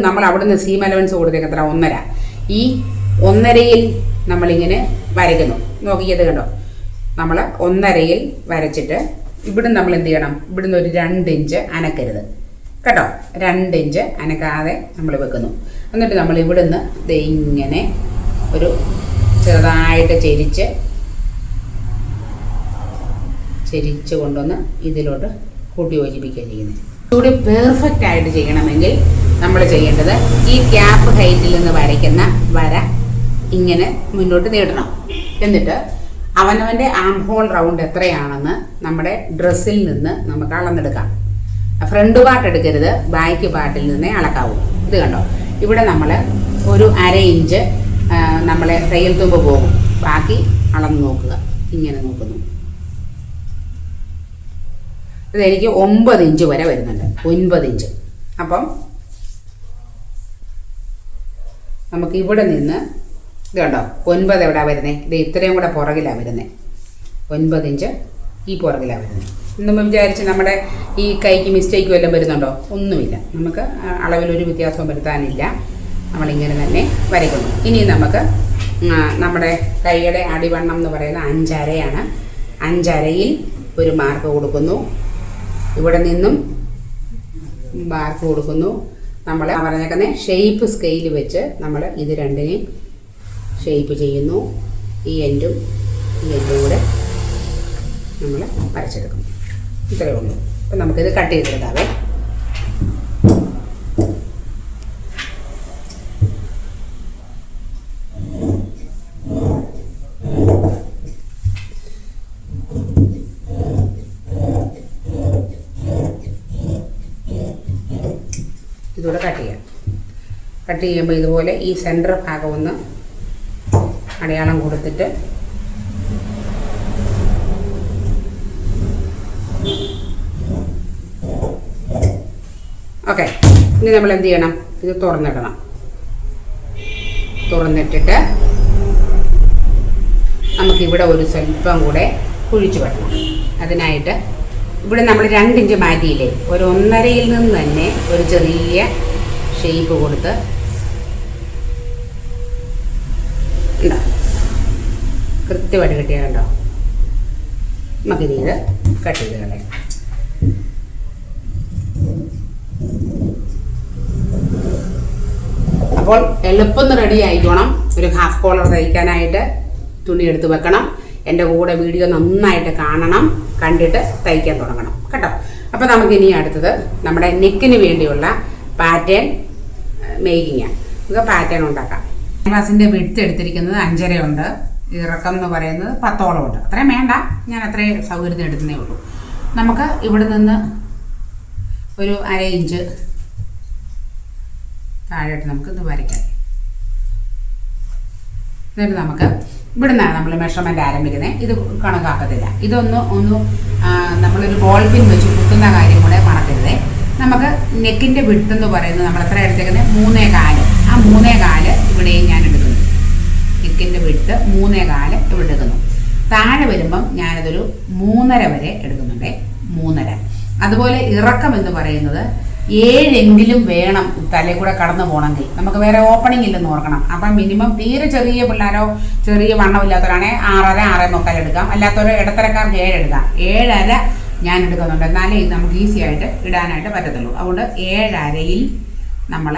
നമ്മൾ അവിടുന്ന് സീം അലവൻസ് കൊടുത്തേക്ക് എത്ര? 1.5. ഈ 1.5-യിൽ നമ്മളിങ്ങനെ വരയ്ക്കുന്നു. നോക്കിയത് കണ്ടോ? നമ്മൾ 1.5-യിൽ വരച്ചിട്ട് ഇവിടുന്ന് നമ്മൾ എന്ത് ചെയ്യണം? ഇവിടുന്ന് ഒരു 2 ഇഞ്ച് അനക്കരുത് കേട്ടോ. 2 ഇഞ്ച് അനക്കാതെ നമ്മൾ വെക്കുന്നു. എന്നിട്ട് നമ്മൾ ഇവിടുന്ന് ഇങ്ങനെ ഒരു ചെറുതായിട്ട് ചെരിച്ച് കൊണ്ടുവന്ന് ഇതിലോട്ട് കൂട്ടി യോജിപ്പിക്കുകയാണ് ചെയ്യുന്നത്. ഇതുകൂടി പെർഫെക്റ്റ് ആയിട്ട് ചെയ്യണമെങ്കിൽ നമ്മൾ ചെയ്യേണ്ടത് ഈ ക്യാപ്പ് ഹൈറ്റിൽ നിന്ന് വരയ്ക്കുന്ന വര ഇങ്ങനെ മുന്നോട്ട് നീട്ടണം. എന്നിട്ട് അവനവൻ്റെ ആം ഹോൾ റൗണ്ട് എത്രയാണെന്ന് നമ്മുടെ ഡ്രസ്സിൽ നിന്ന് നമുക്ക് അളന്നെടുക്കാം. ഫ്രണ്ട് പാർട്ട് എടുക്കരുത്, ബാക്ക് പാർട്ടിൽ നിന്നേ അളക്കാവൂ. ഇത് കണ്ടോ? ഇവിടെ നമ്മൾ ഒരു 1/2 ഇഞ്ച് നമ്മളെ തയ്യൽ തുമ്പ് പോകും. ബാക്കി അളന്ന് നോക്കുക. ഇങ്ങനെ നോക്കുന്നു. ഇതെനിക്ക് 9 ഇഞ്ച് വരെ വരുന്നുണ്ട്. 9 ഇഞ്ച്. അപ്പം നമുക്ക് ഇവിടെ നിന്ന് ഇത് കണ്ടോ? 9 എവിടെയാണ് വരുന്നത്? ഇത് ഇത്രയും കൂടെ പുറകിലാണ് വരുന്നത്. 9 ഇഞ്ച് ഈ പുറകിലാണ് വരുന്നത്. നമ്മൾ വിചാരിച്ച് നമ്മുടെ ഈ കൈക്ക് മിസ്റ്റേക്ക് വല്ലതും വരുന്നുണ്ടോ? ഒന്നുമില്ല. നമുക്ക് അളവിലൊരു വ്യത്യാസവും വരുത്താനില്ല. നമ്മളിങ്ങനെ തന്നെ വരയ്ക്കുന്നു. ഇനി നമുക്ക് നമ്മുടെ കൈയുടെ അടിവണ്ണം എന്ന് പറയുന്നത് 5.5 5.5-യിൽ ഒരു മാർക്ക് കൊടുക്കുന്നു. ഇവിടെ നിന്നും മാർക്ക് കൊടുക്കുന്നു. നമ്മൾ പറഞ്ഞേക്കുന്ന ഷേപ്പ് സ്കെയിൽ വെച്ച് നമ്മൾ ഇത് രണ്ടിനെയും ഷേപ്പ് ചെയ്യുന്നു. ഈ എൻഡും കൂടെ നമ്മൾ വരച്ചെടുക്കും. ഇത്രയേ ഉള്ളൂ. അപ്പം നമുക്കിത് കട്ട് ചെയ്തെടുക്കാവേ. ഇതുകൂടെ കട്ട് ചെയ്യാം. കട്ട് ചെയ്യുമ്പോൾ ഇതുപോലെ ഈ സെൻറ്റർ ഭാഗം ഒന്ന് അടയാളം കൊടുത്തിട്ട് ഓക്കെ. ഇനി നമ്മൾ എന്ത് ചെയ്യണം? ഇത് തുറന്നിടണം. തുറന്നിട്ടിട്ട് നമുക്കിവിടെ ഒരു സ്വല്പം കൂടെ കുഴിച്ചു വെക്കണം. അതിനായിട്ട് ഇവിടെ നമ്മൾ 2 ഇഞ്ച് മാറ്റിയില്ലേ, ഒരു 1.5 നിന്ന് തന്നെ ഒരു ചെറിയ ഷേപ്പ് കൊടുത്ത് ഉണ്ടോ, കൃത്യമായിട്ട് കെട്ടിയാൽ കണ്ടോ. നമുക്കിനി ഇത് കട്ട് ചെയ്ത് കളയാം. അപ്പോൾ എളുപ്പം റെഡി ആയിക്കോണം. ഒരു ഹാഫ് കോളർ തയ്ക്കാനായിട്ട് തുണി എടുത്ത് വെക്കണം. എൻ്റെ കൂടെ വീഡിയോ നന്നായിട്ട് കാണണം, കണ്ടിട്ട് തയ്ക്കാൻ തുടങ്ങണം കേട്ടോ. അപ്പോൾ നമുക്കിനി അടുത്തത് നമ്മുടെ നെക്കിന് വേണ്ടിയുള്ള പാറ്റേൺ മേക്കിങ്ങാണ്. നമുക്ക് പാറ്റേൺ ഉണ്ടാക്കാം. ക്യാൻവാസിൻ്റെ വിഡ്ത്ത് എടുത്തിരിക്കുന്നത് 5.5 ഉണ്ട്. ഇറക്കം എന്ന് പറയുന്നത് 10ഓളം ഉണ്ട്. അത്രയും വേണ്ട, ഞാൻ അത്രയും സൗകര്യത്തിന് എടുക്കുന്നേ ഉള്ളൂ. നമുക്ക് ഇവിടെ നിന്ന് ഒരു 1/2 ഇഞ്ച് താഴോട്ട് നമുക്ക് ഇത് വരയ്ക്കാം. എന്നിട്ട് നമുക്ക് ഇവിടെ നിന്നാണ് നമ്മൾ മെഷർമെൻറ്റ് ആരംഭിക്കുന്നത്. ഇത് കണക്കാക്കത്തില്ല. ഇതൊന്ന് നമ്മളൊരു ബോൾ പിൻ വെച്ച് കുത്തുന്ന കാര്യം കൂടെ മറക്കരുത്. നമുക്ക് നെക്കിൻ്റെ വിഡ്ത്ത് എന്ന് പറയുന്നത് നമ്മൾ എത്ര എടുത്തേക്കുന്നത്? 3.25. ആ 3.25 ഇവിടെയും ഞാൻ എടുക്കുന്നു. നെക്കിൻ്റെ വിഡ്ത്ത് 3.25 ഇവിടെ എടുക്കുന്നു. താഴെ വരുമ്പം ഞാനതൊരു 3.5 വരെ എടുക്കുന്നുണ്ട്. 3.5. അതുപോലെ ഇറക്കം എന്ന് പറയുന്നത് 7 വേണം തലയിൽ കൂടെ കടന്നു പോകണമെങ്കിൽ. നമുക്ക് വേറെ ഓപ്പണിംഗ് ഇല്ലെന്ന് ഓർക്കണം. അപ്പം മിനിമം തീരെ ചെറിയ പിള്ളേരോ ചെറിയ വണ്ണമില്ലാത്തവരാണെങ്കിൽ 6.5, 6.25 എടുക്കാം. അല്ലാത്തവരോ ഇടത്തരക്കാർക്ക് 7 എടുക്കാം. 7.5 ഞാൻ എടുക്കുന്നുണ്ട്. എന്നാലേ ഇത് നമുക്ക് ഈസി ആയിട്ട് ഇടാനായിട്ട് പറ്റത്തുള്ളൂ. അതുകൊണ്ട് 7.5 നമ്മൾ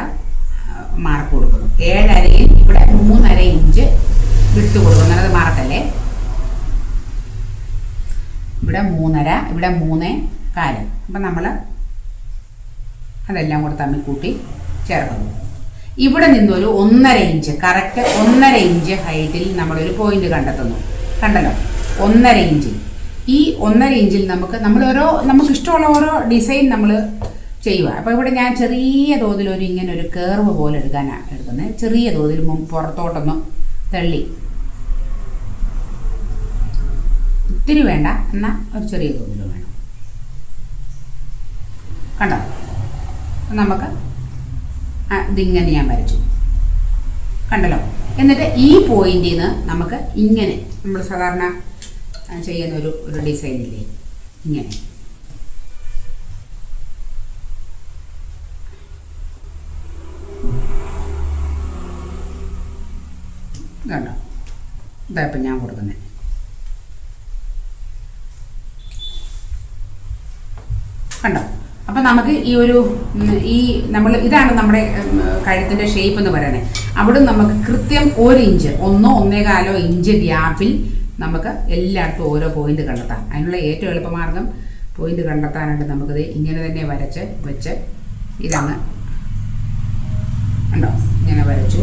മാർക്ക് കൊടുക്കുന്നു. 7.5 ഇവിടെ 3.5 ഇഞ്ച് വിട്ട് കൊടുക്കുന്നത് മാർക്കല്ലേ. ഇവിടെ 3.5, ഇവിടെ 3.25. അപ്പം നമ്മൾ അതെല്ലാം കൂടെ തമ്മിൽ കൂട്ടി ചേർക്കുന്നു. ഇവിടെ നിന്നൊരു 1.5 ഇഞ്ച്, കറക്റ്റ് 1.5 ഇഞ്ച് ഹൈറ്റിൽ നമ്മളൊരു പോയിന്റ് കണ്ടെത്തുന്നു. കണ്ടല്ലോ, 1.5 ഇഞ്ചിൽ. ഈ 1.5 ഇഞ്ചിൽ നമുക്ക് ഇഷ്ടമുള്ള ഓരോ ഡിസൈൻ നമ്മൾ ചെയ്യുക. അപ്പോൾ ഇവിടെ ഞാൻ ചെറിയ തോതിൽ ഇങ്ങനെ ഒരു കേർവ് പോലെ എടുക്കാനാണ് എടുക്കുന്നത്. ചെറിയ തോതിൽ പുറത്തോട്ടൊന്ന് തള്ളി, ഒത്തിരി വേണ്ട, എന്നാൽ ഒരു ചെറിയ തോതിൽ വേണം. കണ്ടോ, നമുക്ക് ഇതിങ്ങനെ ഞാൻ വരച്ചു. കണ്ടല്ലോ. എന്നിട്ട് ഈ പോയിന്റിൽ നിന്ന് നമുക്ക് ഇങ്ങനെ നമ്മൾ സാധാരണ ചെയ്യുന്ന ഒരു ഡിസൈനില്ലേ, ഇങ്ങനെ കണ്ടോ. ഇതായിപ്പോൾ ഞാൻ കൊടുക്കുന്നത്. കണ്ടോ. അപ്പം നമുക്ക് ഇതാണ് നമ്മുടെ കഴുത്തിൻ്റെ ഷേപ്പ് എന്ന് പറയുന്നത്. അവിടെ നമുക്ക് കൃത്യം 1 ഇഞ്ച്, 1-1.25 ഇഞ്ച് ഗ്യാപ്പിൽ നമുക്ക് എല്ലായിടത്തും ഓരോ പോയിന്റ് കണ്ടെത്താം. അതിനുള്ള ഏറ്റവും എളുപ്പമാർഗം പോയിന്റ് കണ്ടെത്താനായിട്ട് നമുക്കിത് ഇങ്ങനെ തന്നെ വരച്ച് വെച്ച് ഇതങ്ങ് ഉണ്ടോ, ഇങ്ങനെ വരച്ചു.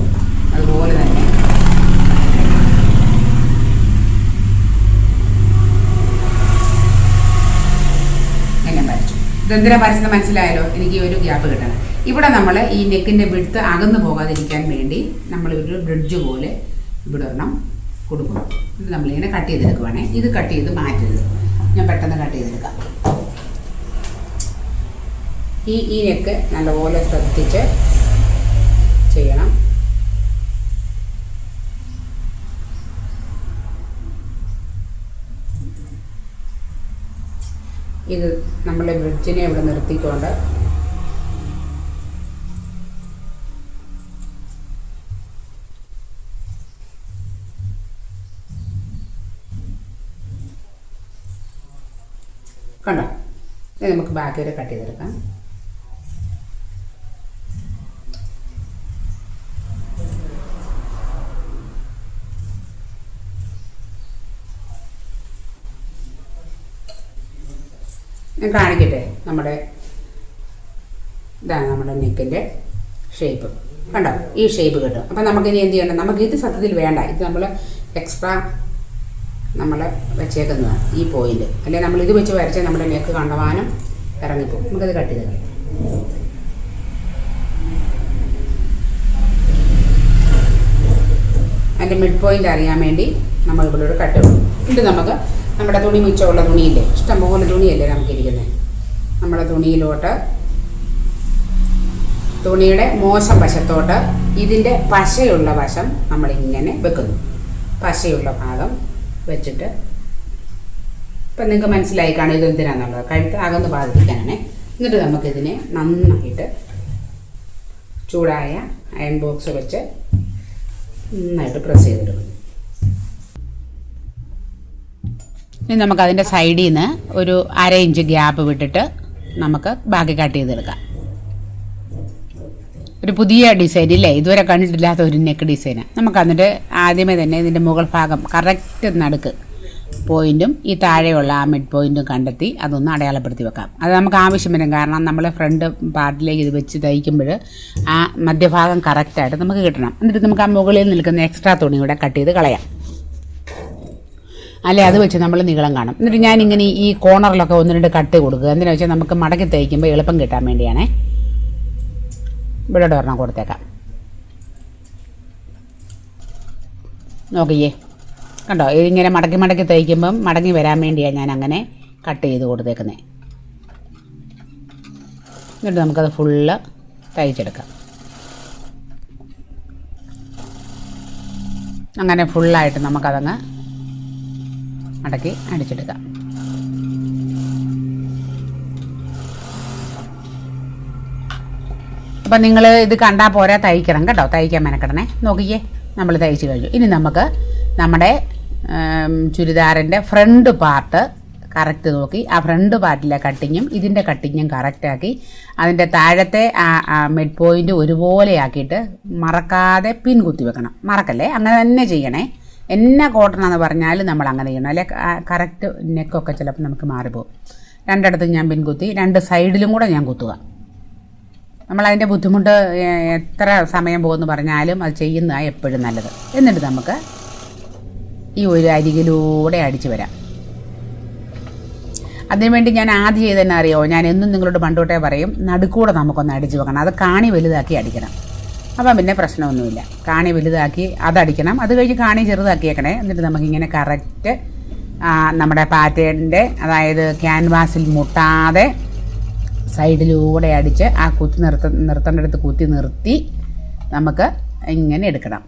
അതുപോലെ തന്നെ ഇതെന്തിനാ വരച്ചത് മനസ്സിലായല്ലോ. എനിക്ക് ഒരു ഗ്യാപ്പ് കിട്ടണം. ഇവിടെ നമ്മൾ ഈ നെക്കിൻ്റെ വിഡ്ത്ത് അകന്നു പോകാതിരിക്കാൻ വേണ്ടി നമ്മളൊരു ബ്രിഡ്ജ് പോലെ ഇവിടെ ഒരെണ്ണം കൊടുക്കുന്നു. ഇത് നമ്മളിങ്ങനെ കട്ട് ചെയ്തെടുക്കുവാണേ. ഇത് കട്ട് ചെയ്ത് മാറ്റരുത്. ഞാൻ പെട്ടെന്ന് കട്ട് ചെയ്തെടുക്കാം. ഈ നെക്ക് നല്ലപോലെ ശ്രദ്ധിച്ച് ചെയ്യണം. ഇത് നമ്മൾ ബ്രിഡ്ജിനെ ഇവിടെ നിർത്തിക്കൊണ്ട് കണ്ടോ. ഇത് നമുക്ക് ബാക്കി വരെ കട്ട് ചെയ്തെടുക്കാം. ഞാൻ കാണിക്കട്ടെ. ഇതാണ് നമ്മുടെ നെക്കിൻ്റെ ഷേപ്പ്. കണ്ടോ, ഈ ഷേപ്പ് കിട്ടും. അപ്പം നമുക്കിനി എന്ത് ചെയ്യണം? നമുക്കിത് സത്യത്തിൽ വേണ്ട. ഇത് നമ്മൾ എക്സ്ട്രാ നമ്മൾ വെച്ചേക്കുന്നതാണ് ഈ പോയിന്റ്. അല്ലെങ്കിൽ നമ്മളിത് വെച്ച് വരച്ചാൽ നമ്മുടെ നെക്ക് കണ്ടമാനം ഇറങ്ങിപ്പോകും. നമുക്കത് കട്ട് ചെയ്ത് കളയാം. അതിൻ്റെ മിഡ് പോയിൻ്റ് അറിയാൻ വേണ്ടി നമ്മൾ ഇവിടെ ഒരു കട്ട് കൊടുക്കും. ഇത് നമുക്ക് നമ്മുടെ തുണി മിച്ചമുള്ള തുണിയില്ലേ, ഇഷ്ടംപോലെ തുണിയല്ലേ നമുക്കിരിക്കുന്നത്, നമ്മുടെ തുണിയിലോട്ട് തുണിയുടെ മോശം വശത്തോട്ട് ഇതിൻ്റെ പശയുള്ള വശം നമ്മളിങ്ങനെ വെക്കുന്നു. പശയുള്ള ഭാഗം വെച്ചിട്ട് ഇപ്പം നിങ്ങൾക്ക് മനസ്സിലായി കാണും ഇത് എന്തിനാണെന്നുള്ളത്, കഴുത്ത് അകന്ന് ബാധിക്കാനാണ്. എന്നിട്ട് നമുക്കിതിനെ നന്നായിട്ട് ചൂടായ അയൺ ബോക്സ് വെച്ച് നന്നായിട്ട് പ്രസ് ചെയ്തിടും. ഇനി നമുക്കതിൻ്റെ സൈഡിൽ നിന്ന് ഒരു 1/2 ഇഞ്ച് ഗ്യാപ്പ് വിട്ടിട്ട് നമുക്ക് ബാക്കി കട്ട് ചെയ്തെടുക്കാം. ഒരു പുതിയ ഡിസൈൻ ഇല്ലേ, ഇതുവരെ കണ്ടിട്ടില്ലാത്ത ഒരു നെക്ക് ഡിസൈന്. നമുക്ക് എന്നിട്ട് ആദ്യമേ തന്നെ ഇതിൻ്റെ മുകൾ ഭാഗം കറക്റ്റ് നടുക്ക് പോയിൻറ്റും ഈ താഴെയുള്ള ആ മിഡ് പോയിൻറ്റും കണ്ടെത്തി അതൊന്ന് അടയാളപ്പെടുത്തി വെക്കാം. അത് നമുക്ക് ആവശ്യം വരും, കാരണം നമ്മൾ ഫ്രണ്ട് പാർട്ടിലേക്ക് ഇത് വെച്ച് തയ്ക്കുമ്പോൾ ആ മധ്യഭാഗം കറക്റ്റായിട്ട് നമുക്ക് കിട്ടണം. എന്നിട്ട് നമുക്ക് ആ മുകളിൽ നിൽക്കുന്ന എക്സ്ട്രാ തുണി കൂടെ കട്ട് ചെയ്ത് കളയാം, അല്ലെ അത് വെച്ച് നമ്മൾ നീളം കാണും. എന്നിട്ട് ഞാനിങ്ങനെ ഈ കോർണറിലൊക്കെ 1-2 കട്ട് കൊടുക്കുക. എന്തിനാ വെച്ചാൽ നമുക്ക് മടക്കി തയ്ക്കുമ്പോൾ എളുപ്പം കിട്ടാൻ വേണ്ടിയാണേ. ഇവിടെ ഒരെണ്ണം കൊടുത്തേക്കാം. നോക്കിയേ, കണ്ടോ, ഇതിങ്ങനെ മടക്കി മടക്കി തയ്ക്കുമ്പം മടങ്ങി വരാൻ വേണ്ടിയാണ് ഞാൻ അങ്ങനെ കട്ട് ചെയ്ത് കൊടുത്തേക്കുന്നത്. എന്നിട്ട് നമുക്കത് ഫുള്ള് തയ്ച്ചെടുക്കാം. അങ്ങനെ ഫുള്ളായിട്ട് നമുക്കതങ്ങ് മടക്കി അടിച്ചെടുക്കാം. അപ്പം നിങ്ങൾ ഇത് കണ്ടാൽ പോരാ, തയ്ക്കണം കേട്ടോ, തയ്ക്കാൻ മെനക്കെടണേ. നോക്കിയേ, നമ്മൾ തയ്ച്ച് കഴിഞ്ഞു. ഇനി നമുക്ക് നമ്മുടെ ചുരിദാറിൻ്റെ ഫ്രണ്ട് പാർട്ട് കറക്റ്റ് നോക്കി ആ ഫ്രണ്ട് പാർട്ടിലെ കട്ടിങ്ങും ഇതിൻ്റെ കട്ടിങ്ങും കറക്റ്റാക്കി അതിൻ്റെ താഴത്തെ ആ മിഡ് പോയിൻ്റ് ഒരുപോലെ ആക്കിയിട്ട് മറക്കാതെ പിൻ കുത്തി വെക്കണം. മറക്കല്ലേ, അങ്ങനെ തന്നെ ചെയ്യണേ. എന്നാ കോട്ടണമെന്ന് പറഞ്ഞാൽ നമ്മൾ അങ്ങനെ ചെയ്യണം, അല്ലെ കറക്റ്റ് നെക്കൊക്കെ ചിലപ്പോൾ നമുക്ക് മാറിപ്പോകും. 2 ഇടത്തും ഞാൻ പിൻ കുത്തി, 2 സൈഡിലും കൂടെ ഞാൻ കുത്തുക. നമ്മളതിൻ്റെ ബുദ്ധിമുട്ട് എത്ര സമയം പോകുമെന്ന് പറഞ്ഞാലും അത് ചെയ്യുന്നതാണ് എപ്പോഴും നല്ലത്. എന്നിട്ട് നമുക്ക് ഈ ഒരു അരികിലൂടെ അടിച്ച് വരാം. അതിനുവേണ്ടി ഞാൻ ആദ്യം ചെയ്തെന്നെ അറിയാമോ, ഞാൻ എന്നും നിങ്ങളോട് പണ്ടോട്ടേ പറയും, നടുക്കൂടെ നമുക്കൊന്ന് അടിച്ച് വെക്കണം. അത് കാണി വലുതാക്കി അടിക്കണം, അപ്പം പിന്നെ പ്രശ്നമൊന്നുമില്ല. കാണി വലുതാക്കി അതടിക്കണം, അത് കഴിഞ്ഞ് കാണി ചെറുതാക്കിയേക്കണേ. എന്നിട്ട് നമുക്കിങ്ങനെ കറക്റ്റ് നമ്മുടെ പാറ്റേണിൻ്റെ, അതായത് ക്യാൻവാസിൽ മുട്ടാതെ സൈഡിലൂടെ അടിച്ച് ആ കുത്തി നിർത്തേണ്ടടുത്ത് കുത്തി നിർത്തി നമുക്ക് ഇങ്ങനെ എടുക്കണം.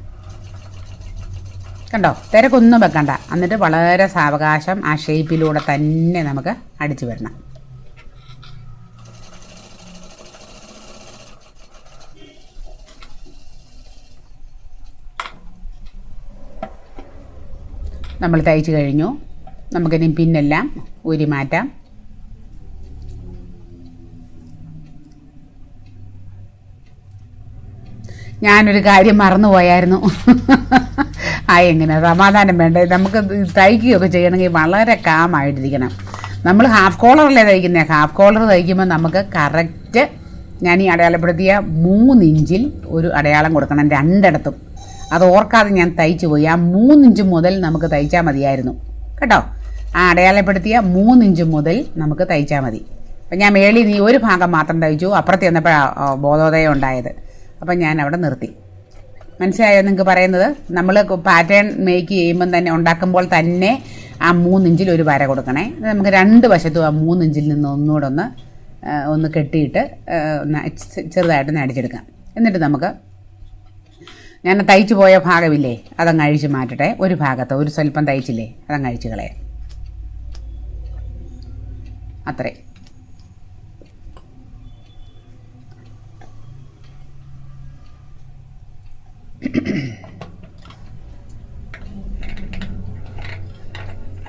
കണ്ടോ, തിരക്കൊന്നും വെക്കണ്ട. എന്നിട്ട് വളരെ സാവകാശം ആ ഷേപ്പിലൂടെ തന്നെ നമുക്ക് അടിച്ചു വരണം. നമ്മൾ തയ്ച്ച് കഴിഞ്ഞു. നമുക്കിനി പിന്നെല്ലാം ഊരി മാറ്റാം. ഞാനൊരു കാര്യം മറന്നുപോയായിരുന്നു. എങ്ങനെ സമാധാനം വേണ്ടേ, നമുക്ക് തയ്ക്കുകയൊക്കെ ചെയ്യണമെങ്കിൽ വളരെ കാമായിട്ടിരിക്കണം. നമ്മൾ ഹാഫ് കോളറല്ലേ തയ്ക്കുന്നത്, ഹാഫ് കോളർ തയ്ക്കുമ്പോൾ നമുക്ക് കറക്റ്റ് ഞാൻ ഈ അടയാളപ്പെടുത്തിയ 3 ഇഞ്ചിൽ ഒരു അടയാളം കൊടുക്കണം 2 ഇടത്തും. അത് ഓർക്കാതെ ഞാൻ തയ്ച്ചു പോയി. ആ 3 ഇഞ്ച് മുതൽ നമുക്ക് തയ്ച്ചാൽ മതിയായിരുന്നു കേട്ടോ. ആ അടയാളപ്പെടുത്തിയ 3 ഇഞ്ച് മുതൽ നമുക്ക് തയ്ച്ചാൽ മതി. അപ്പം ഞാൻ മേളിൽ നീ ഒരു ഭാഗം മാത്രം തയ്ച്ചു, അപ്പുറത്ത് ചെന്നപ്പോഴാണ് ബോധോദയം ഉണ്ടായത്. അപ്പം ഞാൻ അവിടെ നിർത്തി. മനസ്സിലായോ നിങ്ങൾക്ക് പറയുന്നത്? നമ്മൾ പാറ്റേൺ മേക്ക് ചെയ്യുമ്പം തന്നെ, ഉണ്ടാക്കുമ്പോൾ തന്നെ ആ 3 ഇഞ്ചിൽ ഒരു വര കൊടുക്കണേ. നമുക്ക് 2 വശത്തും ആ 3 ഇഞ്ചിൽ നിന്ന് ഒന്നുകൂടെ ഒന്ന് കെട്ടിയിട്ട് ചെറുതായിട്ടൊന്ന് അടിച്ചെടുക്കാം. എന്നിട്ട് നമുക്ക് ഞാൻ തയ്ച്ചു പോയ ഭാഗമില്ലേ, അതങ്ങ് അഴിച്ച് മാറ്റട്ടെ. ഒരു ഭാഗത്ത് ഒരു സ്വല്പം തയ്ച്ചില്ലേ, അതങ്ങ് അഴിച്ച് കളയാം. അത്രേ.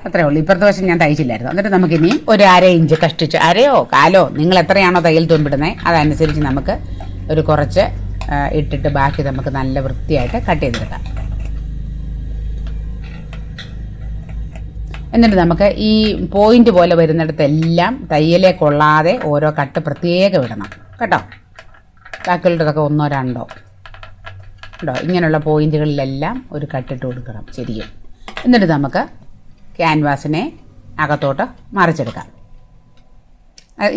അത്രേ ഉള്ളൂ. ഇപ്പുറത്തെ വശം ഞാൻ തയ്ച്ചില്ലായിരുന്നു. എന്നിട്ട് നമുക്കിനി ഒരു 1/2 ഇഞ്ച് കഷ്ടിച്ച്, അരയോ കാലോ നിങ്ങൾ എത്രയാണോ തയ്യൽ തുമ്പിടുന്നത് അതനുസരിച്ച് നമുക്ക് ഒരു കുറച്ച് ഇട്ടിട്ട് ബാക്കി നമുക്ക് നല്ല വൃത്തിയായിട്ട് കട്ട് ചെയ്തെടുക്കാം. എന്നിട്ട് നമുക്ക് ഈ പോയിന്റ് പോലെ വരുന്നിടത്തെല്ലാം തയ്യലേ കൊള്ളാതെ ഓരോ കട്ട് പ്രത്യേകം ഇടണം കേട്ടോ. ബാക്കിയുള്ളതൊക്കെ 1 2 കേട്ടോ. ഇങ്ങനെയുള്ള പോയിന്റുകളിലെല്ലാം ഒരു കട്ടിട്ട് കൊടുക്കണം ശരിക്കും. എന്നിട്ട് നമുക്ക് ക്യാൻവാസിനെ അകത്തോട്ട് മറിച്ചെടുക്കാം.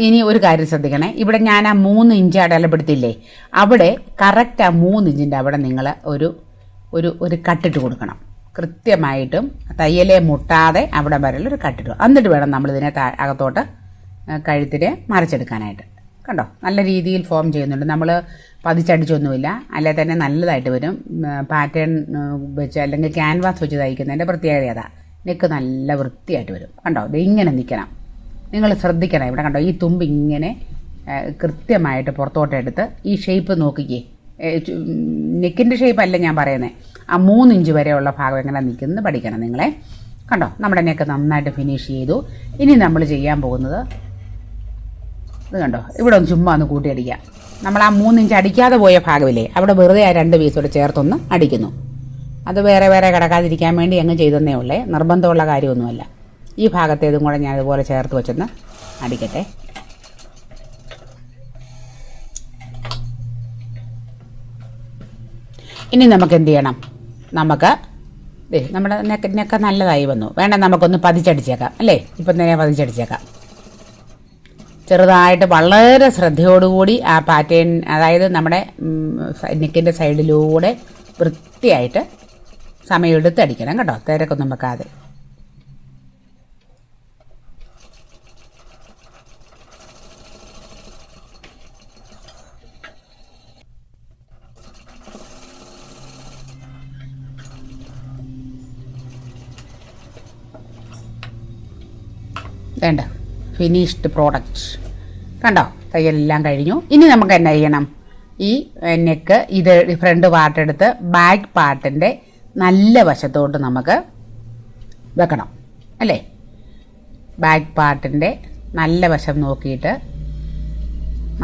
ഇനി ഒരു കാര്യം ശ്രദ്ധിക്കണേ, ഇവിടെ ഞാൻ ആ 3 ഇഞ്ച് അടയാളപ്പെടുത്തില്ലേ, അവിടെ കറക്റ്റ് ആ 3 ഇഞ്ചിൻ്റെ അവിടെ നിങ്ങൾ ഒരു കട്ടിട്ട് കൊടുക്കണം. കൃത്യമായിട്ടും തയ്യലെ മുട്ടാതെ അവിടെ വരെയുള്ള ഒരു കട്ടിട്ട്, എന്നിട്ട് വേണം നമ്മളിതിനെ അകത്തോട്ട് കഴുത്തിനെ മറിച്ചെടുക്കാനായിട്ട്. കണ്ടോ, നല്ല രീതിയിൽ ഫോം ചെയ്യുന്നുണ്ട്. നമ്മൾ പതിച്ചടിച്ചൊന്നുമില്ല, അല്ലെ തന്നെ നല്ലതായിട്ട് വരും. പാറ്റേൺ വെച്ച് അല്ലെങ്കിൽ ക്യാൻവാസ് വെച്ച് തയ്ക്കുന്നതിൻ്റെ പ്രത്യേകത അതാ. നെക്ക് നല്ല വൃത്തിയായിട്ട് വരും. കണ്ടോ, ഇത് ഇങ്ങനെ നിൽക്കണം. നിങ്ങൾ ശ്രദ്ധിക്കണം. ഇവിടെ കണ്ടോ, ഈ തുമ്പ് ഇങ്ങനെ കൃത്യമായിട്ട് പുറത്തോട്ടെടുത്ത് ഈ ഷേപ്പ് നോക്കിക്കേ. നെക്കിൻ്റെ ഷേപ്പ് അല്ല ഞാൻ പറയുന്നത്, ആ 3 ഇഞ്ച് വരെയുള്ള ഭാഗം എങ്ങനെ നിൽക്കുന്നത് പഠിക്കണം നിങ്ങളെ. കണ്ടോ, നമ്മുടെ നെക്ക് നന്നായിട്ട് ഫിനിഷ് ചെയ്തു. ഇനി നമ്മൾ ചെയ്യാൻ പോകുന്നത് ഇത് കണ്ടോ, ഇവിടെ ഒന്ന് ചുമ്മാ ഒന്ന് കൂട്ടിയടിക്കുക. നമ്മൾ ആ 3 ഇഞ്ച് അടിക്കാതെ പോയ ഭാഗമില്ലേ, അവിടെ വെറുതെ ആ 2 പീസോട് ചേർത്തൊന്ന് അടിക്കുന്നു. അത് വേറെ വേറെ കിടക്കാതിരിക്കാൻ വേണ്ടി അങ്ങ് ചെയ്തെന്നേ ഉള്ളേ, നിർബന്ധമുള്ള കാര്യമൊന്നുമല്ല. ഈ ഭാഗത്തേതും കൂടെ ഞാൻ അതുപോലെ ചേർത്ത് വെച്ചൊന്ന് അടിക്കട്ടെ. ഇനി നമുക്ക് എന്ത് ചെയ്യണം, നമുക്ക് നമ്മുടെ നെക്ക നല്ലതായി വന്നു. വേണ്ട നമുക്കൊന്ന് പതിച്ചടിച്ചേക്കാം അല്ലേ, ഇപ്പം തന്നെ പതിച്ചടിച്ചേക്കാം. ചെറുതായിട്ട് വളരെ ശ്രദ്ധയോടുകൂടി ആ പാറ്റേൺ, അതായത് നമ്മുടെ നെക്കിൻ്റെ സൈഡിലൂടെ വൃത്തിയായിട്ട് സമയമെടുത്ത് അടിക്കണം കേട്ടോ, തിരക്കൊന്നും വെക്കാതെ. വേണ്ട ഫിനിഷ്ഡ് പ്രോഡക്റ്റ് കണ്ടോ, തയ്യലെല്ലാം കഴിഞ്ഞു. ഇനി നമുക്ക് എന്നാ ചെയ്യണം, ഈ നെക്ക് ഇത് ഫ്രണ്ട് പാർട്ടെടുത്ത് ബാക്ക് പാർട്ടിൻ്റെ നല്ല വശത്തോട്ട് നമുക്ക് വെക്കണം അല്ലേ. ബാക്ക് പാർട്ടിൻ്റെ നല്ല വശം നോക്കിയിട്ട്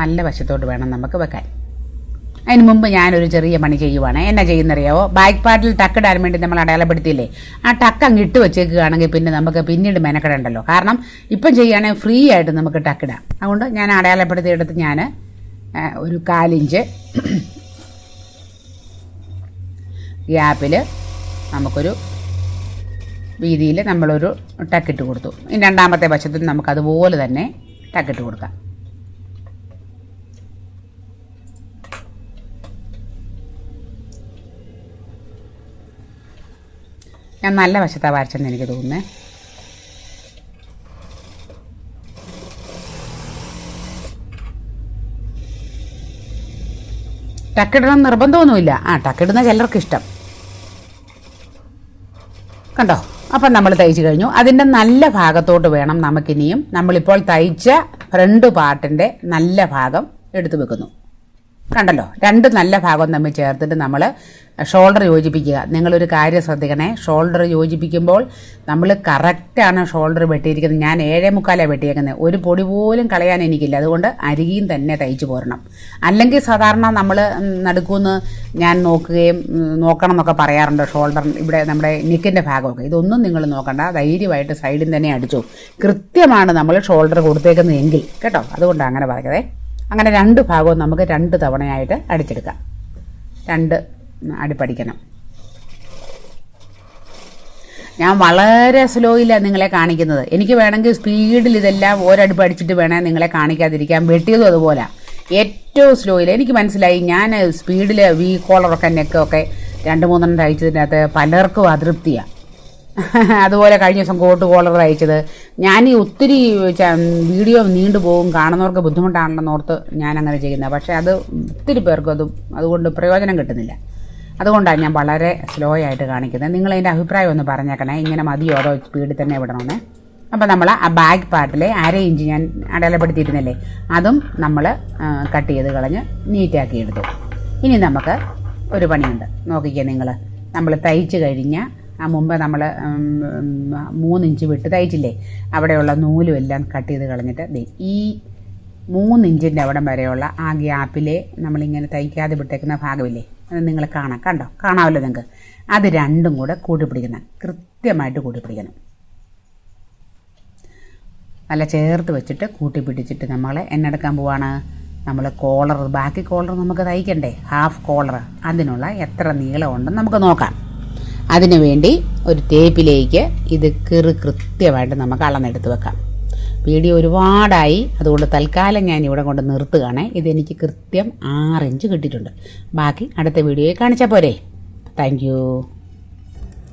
നല്ല വശത്തോട്ട് വേണം നമുക്ക് വെക്കാൻ. അതിന് മുമ്പ് ഞാനൊരു ചെറിയ പണി ചെയ്യുവാണ്. എന്നാ ചെയ്യുന്നറിയാവോ, ബാക്ക് പാർട്ടിൽ ടക്ക് ഇടാൻ വേണ്ടി നമ്മൾ അടയാളപ്പെടുത്തിയില്ലേ, ആ ടക്ക് അങ്ങ് ഇട്ട് വെച്ചേക്കുകയാണെങ്കിൽ പിന്നെ നമുക്ക് പിന്നീട് മെനക്കെടണ്ടല്ലോ. കാരണം ഇപ്പം ചെയ്യുകയാണെങ്കിൽ ഫ്രീ ആയിട്ട് നമുക്ക് ടക്കിടാം. അതുകൊണ്ട് ഞാൻ അടയാളപ്പെടുത്തിയെടുത്ത് ഞാൻ ഒരു 1/4 ഇഞ്ച് ഗ്യാപ്പിൽ നമുക്കൊരു വീതിയിൽ നമ്മളൊരു ടക്കിട്ട് കൊടുത്തു. ഇനി രണ്ടാമത്തെ വശത്തും നമുക്കതുപോലെ തന്നെ ടക്കിട്ട് കൊടുക്കാം. ഞാൻ നല്ല വശത്താണ് വരച്ചെന്ന് എനിക്ക് തോന്നുന്നേ. ടക്കിടണം നിർബന്ധമൊന്നുമില്ല, ടക്കിടുന്ന ചിലർക്ക് ഇഷ്ടം. കണ്ടോ, അപ്പം നമ്മൾ തയ്ച്ച് കഴിഞ്ഞു. അതിൻ്റെ നല്ല ഭാഗത്തോട്ട് വേണം നമുക്കിനിയും നമ്മളിപ്പോൾ തയ്ച്ച ഫ്രണ്ട് പാർട്ടിൻ്റെ നല്ല ഭാഗം എടുത്തു വെക്കുന്നു. കണ്ടല്ലോ, 2 നല്ല ഭാഗം തമ്മിൽ ചേർത്തിട്ട് നമ്മൾ ഷോൾഡർ യോജിപ്പിക്കുക. നിങ്ങളൊരു കാര്യം ശ്രദ്ധിക്കണേ, ഷോൾഡർ യോജിപ്പിക്കുമ്പോൾ നമ്മൾ കറക്റ്റാണ് ഷോൾഡർ വെട്ടിയിരിക്കുന്നത്. ഞാൻ 7.75 വെട്ടിയേക്കുന്നത്, ഒരു പൊടി പോലും കളയാൻ എനിക്കില്ല. അതുകൊണ്ട് അരികിയും തന്നെ തയ്ച്ചു പോരണം. അല്ലെങ്കിൽ സാധാരണ നമ്മൾ നടുക്കുന്ന് ഞാൻ നോക്കണം എന്നൊക്കെ പറയാറുണ്ട്. ഷോൾഡർ ഇവിടെ നമ്മുടെ നെക്കിൻ്റെ ഭാഗമൊക്കെ, ഇതൊന്നും നിങ്ങൾ നോക്കണ്ട, ധൈര്യമായിട്ട് സൈഡിൽ തന്നെ അടിച്ചു. കൃത്യമാണ് നമ്മൾ ഷോൾഡർ കൊടുത്തേക്കുന്നത് എങ്കിൽ കേട്ടോ, അതുകൊണ്ടാണ് അങ്ങനെ പറയുന്നത്. അങ്ങനെ 2 ഭാഗവും നമുക്ക് 2 തവണയായിട്ട് അടിച്ചെടുക്കാം. 2 അടിപ്പടിക്കണം. ഞാൻ വളരെ സ്ലോയിലാണ് നിങ്ങളെ കാണിക്കുന്നത്. എനിക്ക് വേണമെങ്കിൽ സ്പീഡിൽ ഇതെല്ലാം ഒരടുപ്പ് അടിച്ചിട്ട് വേണേൽ നിങ്ങളെ കാണിക്കാതിരിക്കാം. വെട്ടിയതും അതുപോലെ ഏറ്റവും സ്ലോയിൽ. എനിക്ക് മനസ്സിലായി, ഞാൻ സ്പീഡിൽ വി കോളറൊക്കെ നെക്കൊക്കെ 2-3 തയ്ച്ചതിനകത്ത് പലർക്കും അതൃപ്തിയാണ്. അതുപോലെ കഴിഞ്ഞ ദിവസം കോട്ട് കോളർ തയ്ച്ചത് ഞാൻ ഈ ഒത്തിരി വീഡിയോ നീണ്ടു പോകും, കാണുന്നവർക്ക് ബുദ്ധിമുട്ടാണെന്ന് ഓർത്ത് ഞാനങ്ങനെ ചെയ്യുന്നത്. പക്ഷേ അത് ഒത്തിരി പേർക്കും അതുകൊണ്ട് പ്രയോജനം കിട്ടുന്നില്ല. അതുകൊണ്ടാണ് ഞാൻ വളരെ സ്ലോ ആയിട്ട് കാണിക്കുന്നത്. നിങ്ങളതിൻ്റെ അഭിപ്രായം ഒന്ന് പറഞ്ഞേക്കണേ, ഇങ്ങനെ മതിയോ അതോ സ്പീഡിൽ തന്നെ വിടണമെന്ന്. അപ്പോൾ നമ്മൾ ആ ബാക്ക് പാർട്ടിലെ 1/2 ഇഞ്ച് ഞാൻ അടയാളപ്പെടുത്തിയിരുന്നില്ലേ, അതും നമ്മൾ കട്ട് ചെയ്ത് കളഞ്ഞ് നീറ്റാക്കി എടുത്തു. ഇനി നമുക്ക് ഒരു പണിയുണ്ട്, നോക്കിക്കേ നിങ്ങൾ. നമ്മൾ തയ്ച്ച് കഴിഞ്ഞ മുമ്പ് നമ്മൾ 3 ഇഞ്ച് വിട്ട് തയ്ച്ചില്ലേ, അവിടെയുള്ള നൂലും എല്ലാം കട്ട് ചെയ്ത് കളഞ്ഞിട്ട് ഈ 3 ഇഞ്ചിൻ്റെ അവിടം വരെയുള്ള ആ ഗ്യാപ്പിലെ നമ്മളിങ്ങനെ തയ്ക്കാതെ വിട്ടേക്കുന്ന ഭാഗമില്ലേ, അത് നിങ്ങൾ കാണാമല്ലോ നിങ്ങൾക്ക്. അത് 2ഉം കൂടെ കൂട്ടിപ്പിടിക്കണം, കൃത്യമായിട്ട് കൂട്ടിപ്പിടിക്കണം. നല്ല ചേർത്ത് വെച്ചിട്ട് കൂട്ടിപ്പിടിച്ചിട്ട് നമ്മൾ എന്നെടുക്കാൻ പോവാണ്. നമ്മൾ കോളർ, ബാക്കി കോളർ നമുക്ക് തയ്ക്കണ്ടേ, ഹാഫ് കോളർ. അതിനുള്ള എത്ര നീളം ഉണ്ടെന്ന് നമുക്ക് നോക്കാം. അതിനുവേണ്ടി ഒരു ടേപ്പിലേക്ക് ഇത് കൃത്യമായിട്ട് നമുക്ക് അളന്നെടുത്ത് വെക്കാം. വീഡിയോ ഒരുപാടായി, അതുകൊണ്ട് തൽക്കാലം ഞാൻ ഇവിടെ കൊണ്ട് നിർത്തുകയാണ്. ഇതെനിക്ക് കൃത്യം 6 ഇഞ്ച് കിട്ടിയിട്ടുണ്ട്. ബാക്കി അടുത്ത വീഡിയോയിൽ കാണിച്ചാൽ പോരെ. Thank you.